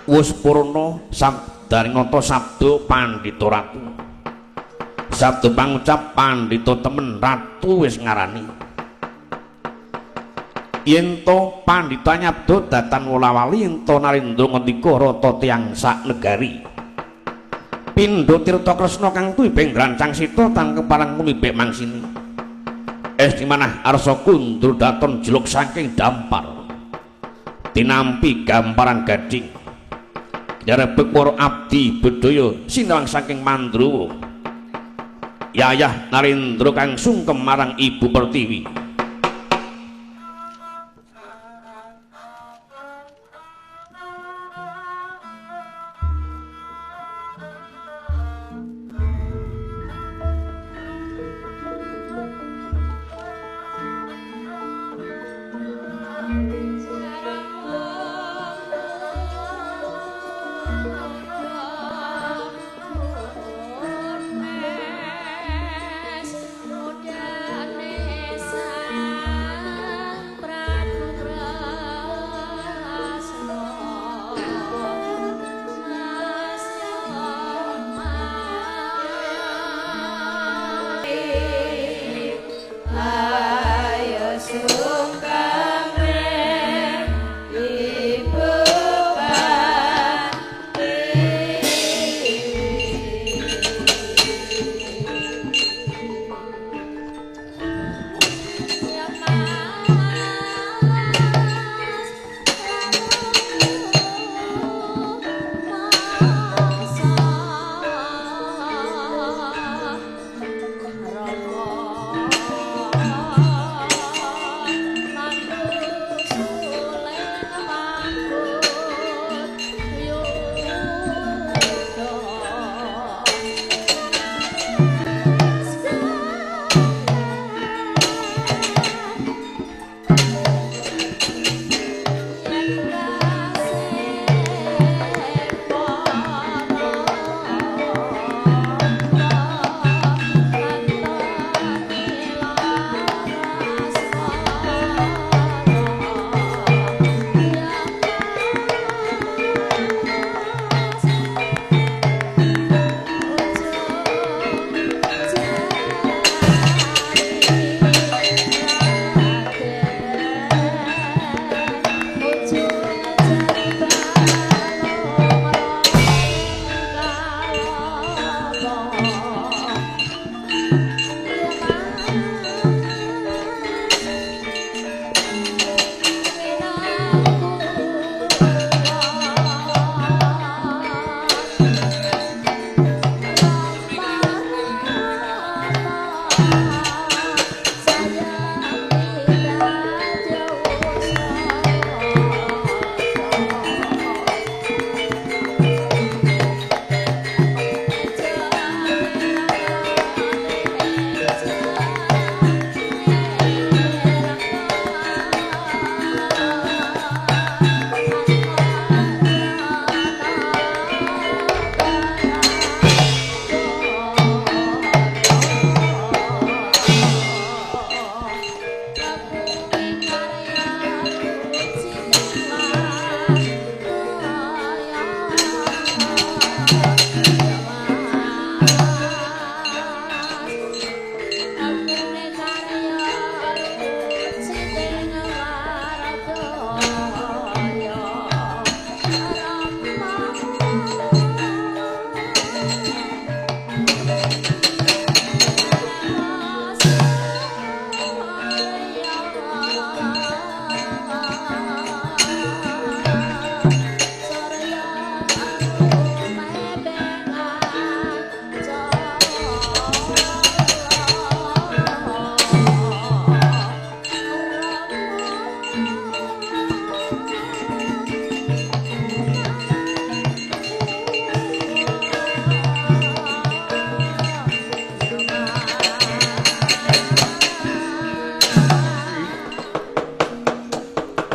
Speaker 1: Wus purna sabdaning nata sabda Pandhita Ratu. Sabda pangucap Pandhita temen Ratu wis ngarani. Yen to Pandhita nyabda datan wolawali yen to Narendra ngendika rata tiyang sak negari. Pindha Tirta Kresna kang tuwibeng rancang sita tangkep parang kumibek mangsini. Esti manah arsa kundur daton jeluk saking dampar. Tinampi gamparan gading. Jarebek para abdi bedaya sinawang saking Mandrawa. Yayah Narendra kang sungkem marang Ibu Pertiwi.
Speaker 2: Desa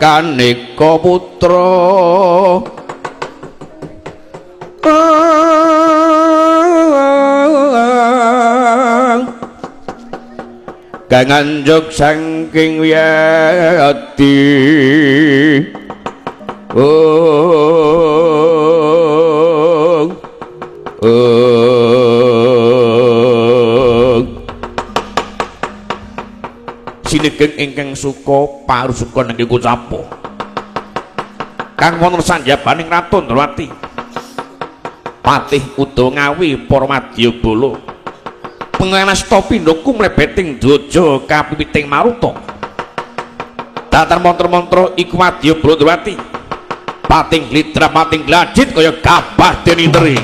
Speaker 1: kaneka putra kang anjuk saking wiyadi sinegeng ingkang suka parusuka nengge kucapo kang wonten sanjabaning Ratu Ndrawati Patih Udawa Ngawi para Madyabala penganasta pindhaku mlebeting dojo kapipiting maruta datar mantra-mantra iku Madyabala Ndrawati pating glidra pating glajit kaya gabah deniteri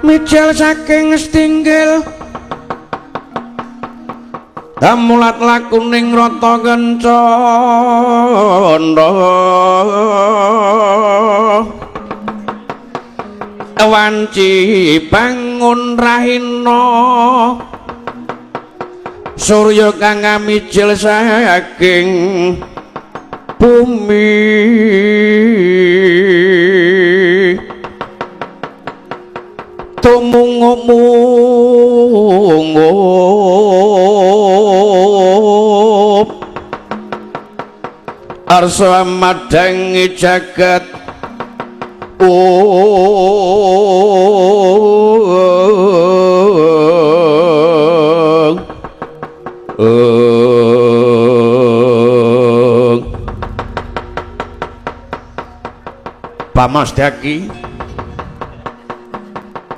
Speaker 1: mijil saking stinggil damulat lakuning rata kencana wanci bangun rahina surya kang mijil saking bumi tumungup arsa madangi jagat Pamastyaki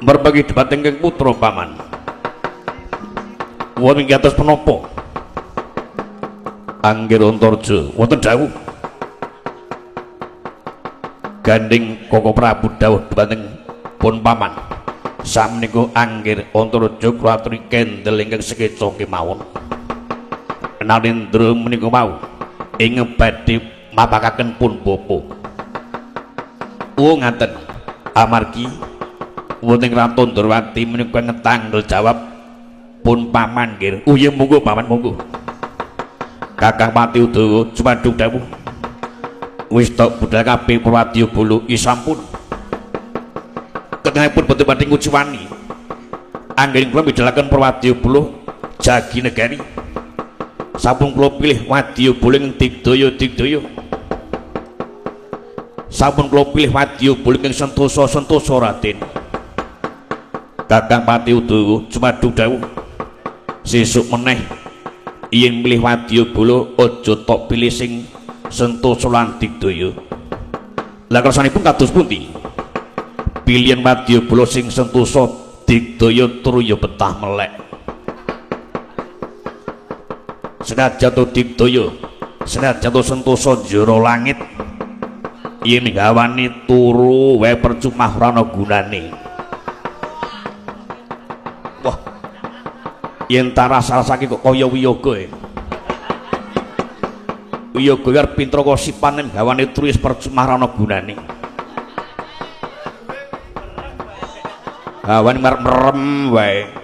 Speaker 1: berbagi debat ingkang putra paman wonten atas penapa Anggir Antarja wonten dawuh gandeng Koko Prabu dawuh debateng pun paman samenika Anggir Antarja kratri kendel ingkang sekeca kemawon Narendra menika mau ing badhe mapakaken pun bapa ngaten amargi wonten Ratu Ndrawati menika ngetanggal jawab pun paman nggih. Ya monggo paman monggo. Kakang Pati Udawa cumadung dawuh. Wis tok budal kabeh Wadyabala sampun. Ketengahipun boten badhe nguciwani. Anggen kula midhalaken Wadyabala jagi negari. Sampun kula pilih Wadyabala ing digdaya-digdaya. Sampun kula pilih Wadyabala ing sentosa-sentosa Raden. Kakang Pati Udawa cumadung dawuh sesuk meneh yen milih Wadyabala aja tok pilih sing sentosa lan digdaya. Lah kersanipun kados pundi? pilihan Wadyabala sing sentosa digdaya turu ya betah melek. Senajan to digdaya, senajan to sentosa njero langit, yen gawani turu wae percuma ora ana gunane. Wah, yen tarasake kok kaya wiyaga. Wiyaga karo pintra kosipanen gawane turu wis percuma ora ana gunane. Gawane merem wae.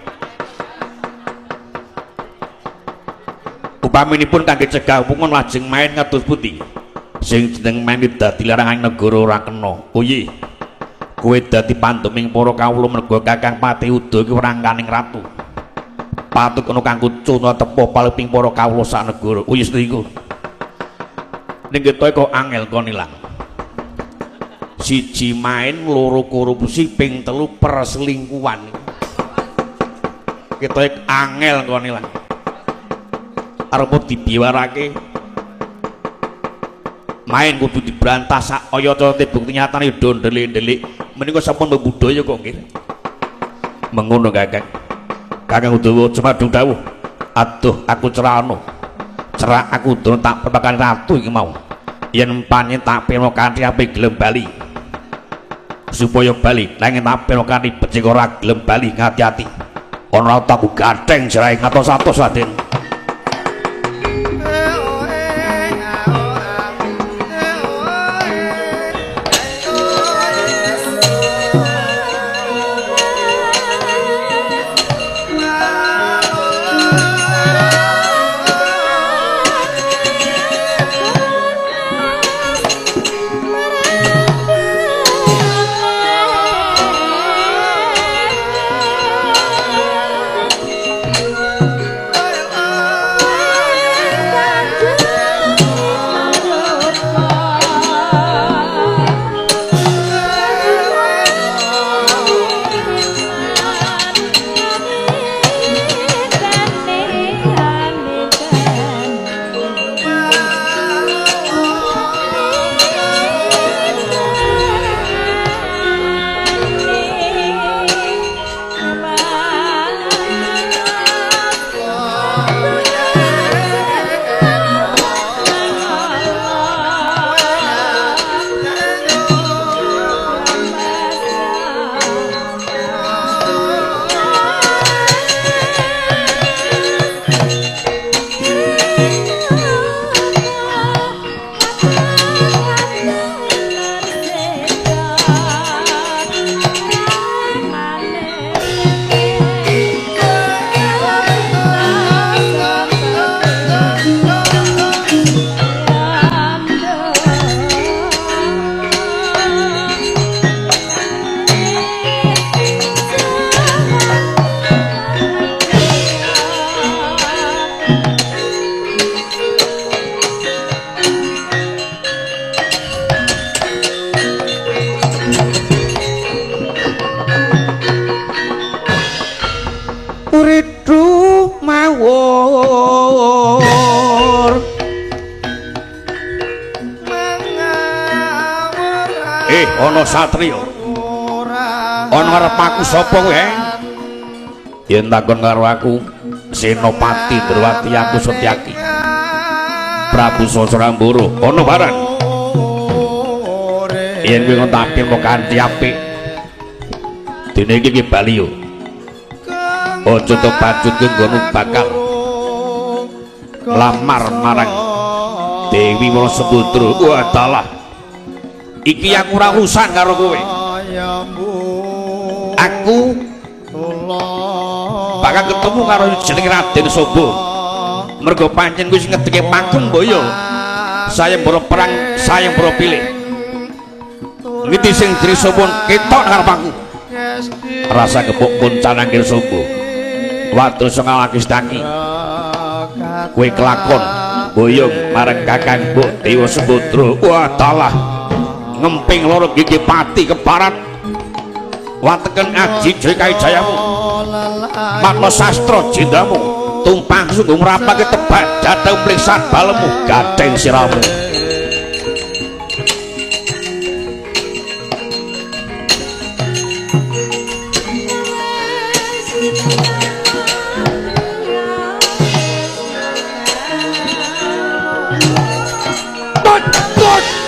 Speaker 1: Upaminipun kangge cegah pungun lajeng main ngatus pundi sing jeneng main dadi larangan negara ora kena. Kuwi kowe dadi pantuming para kawula merga Kakang Pati Uda iki rangkaning ratu. Patut kena kanggo cuna tepo paleping para kawula sak negara. Wis niku. Ning ketoke kok angel kon ilang. Siji main, loro korupsi, ping telu perselingkuhan. Ketoke angel kon ilang. Arep dibiwarake main kudu dibrantas sak oyot-oyote bukti nyatane do ndelik-ndelik menika sampun mbudaya kok nggih mengono Kakang. Kakang Udawa cemadung dawuh aduh aku cerano cerak aku dono tak perpakan ratu iki mau yen panjen tak peno kanthi ape gelem bali supaya bali nanging tak peno kanthi becik ora gelem bali ngati-ati ana aku gadeng jerahe ngatos-atos Raden. Ana satriya ana arep aku sapa kowe yen takon karo aku Senopati Ndrawati aku Setyaki Prabu Sasrambara ana barang yen kowe ngampi kok kanthi apik dene iki bali yo aja to pacut nggono bakal lamar marang Dewi Wala Samudra. Wah dalah iki aku ora urusan karo kowe. Aku bakal ketemu karo jeneng Raden Sobo. Mergo pancen kuwi sing ngedeke panggung boyo. Sayembara perang, sayembara pilih. Niti sing Drisopun ketok karo aku. Rasa kepuk pun canangkir Sobo. Watur sengalaki staki. Kowe kelakon boyong marang Kakang Mbok Dewa Samudra. Wah dalah ngemping loro gigi pati keparat wateken aji jkai jayamu makna sastra jendamu tumpang sungguh merapake tebak dateng mliksan balemu gadeng siramu. Tut, tut.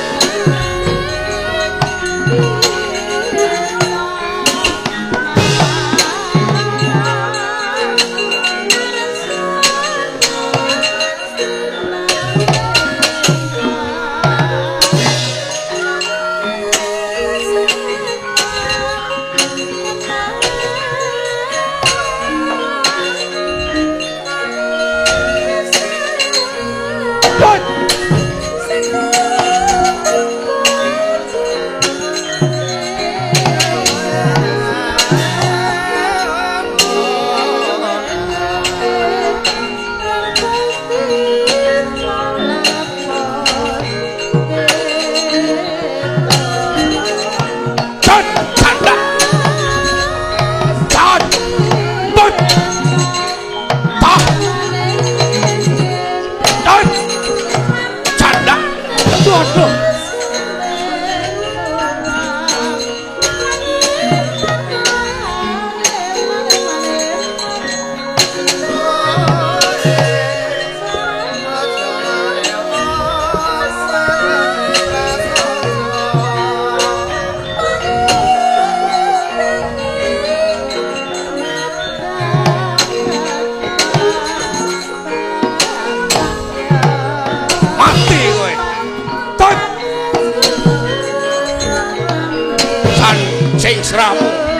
Speaker 1: Sing sramu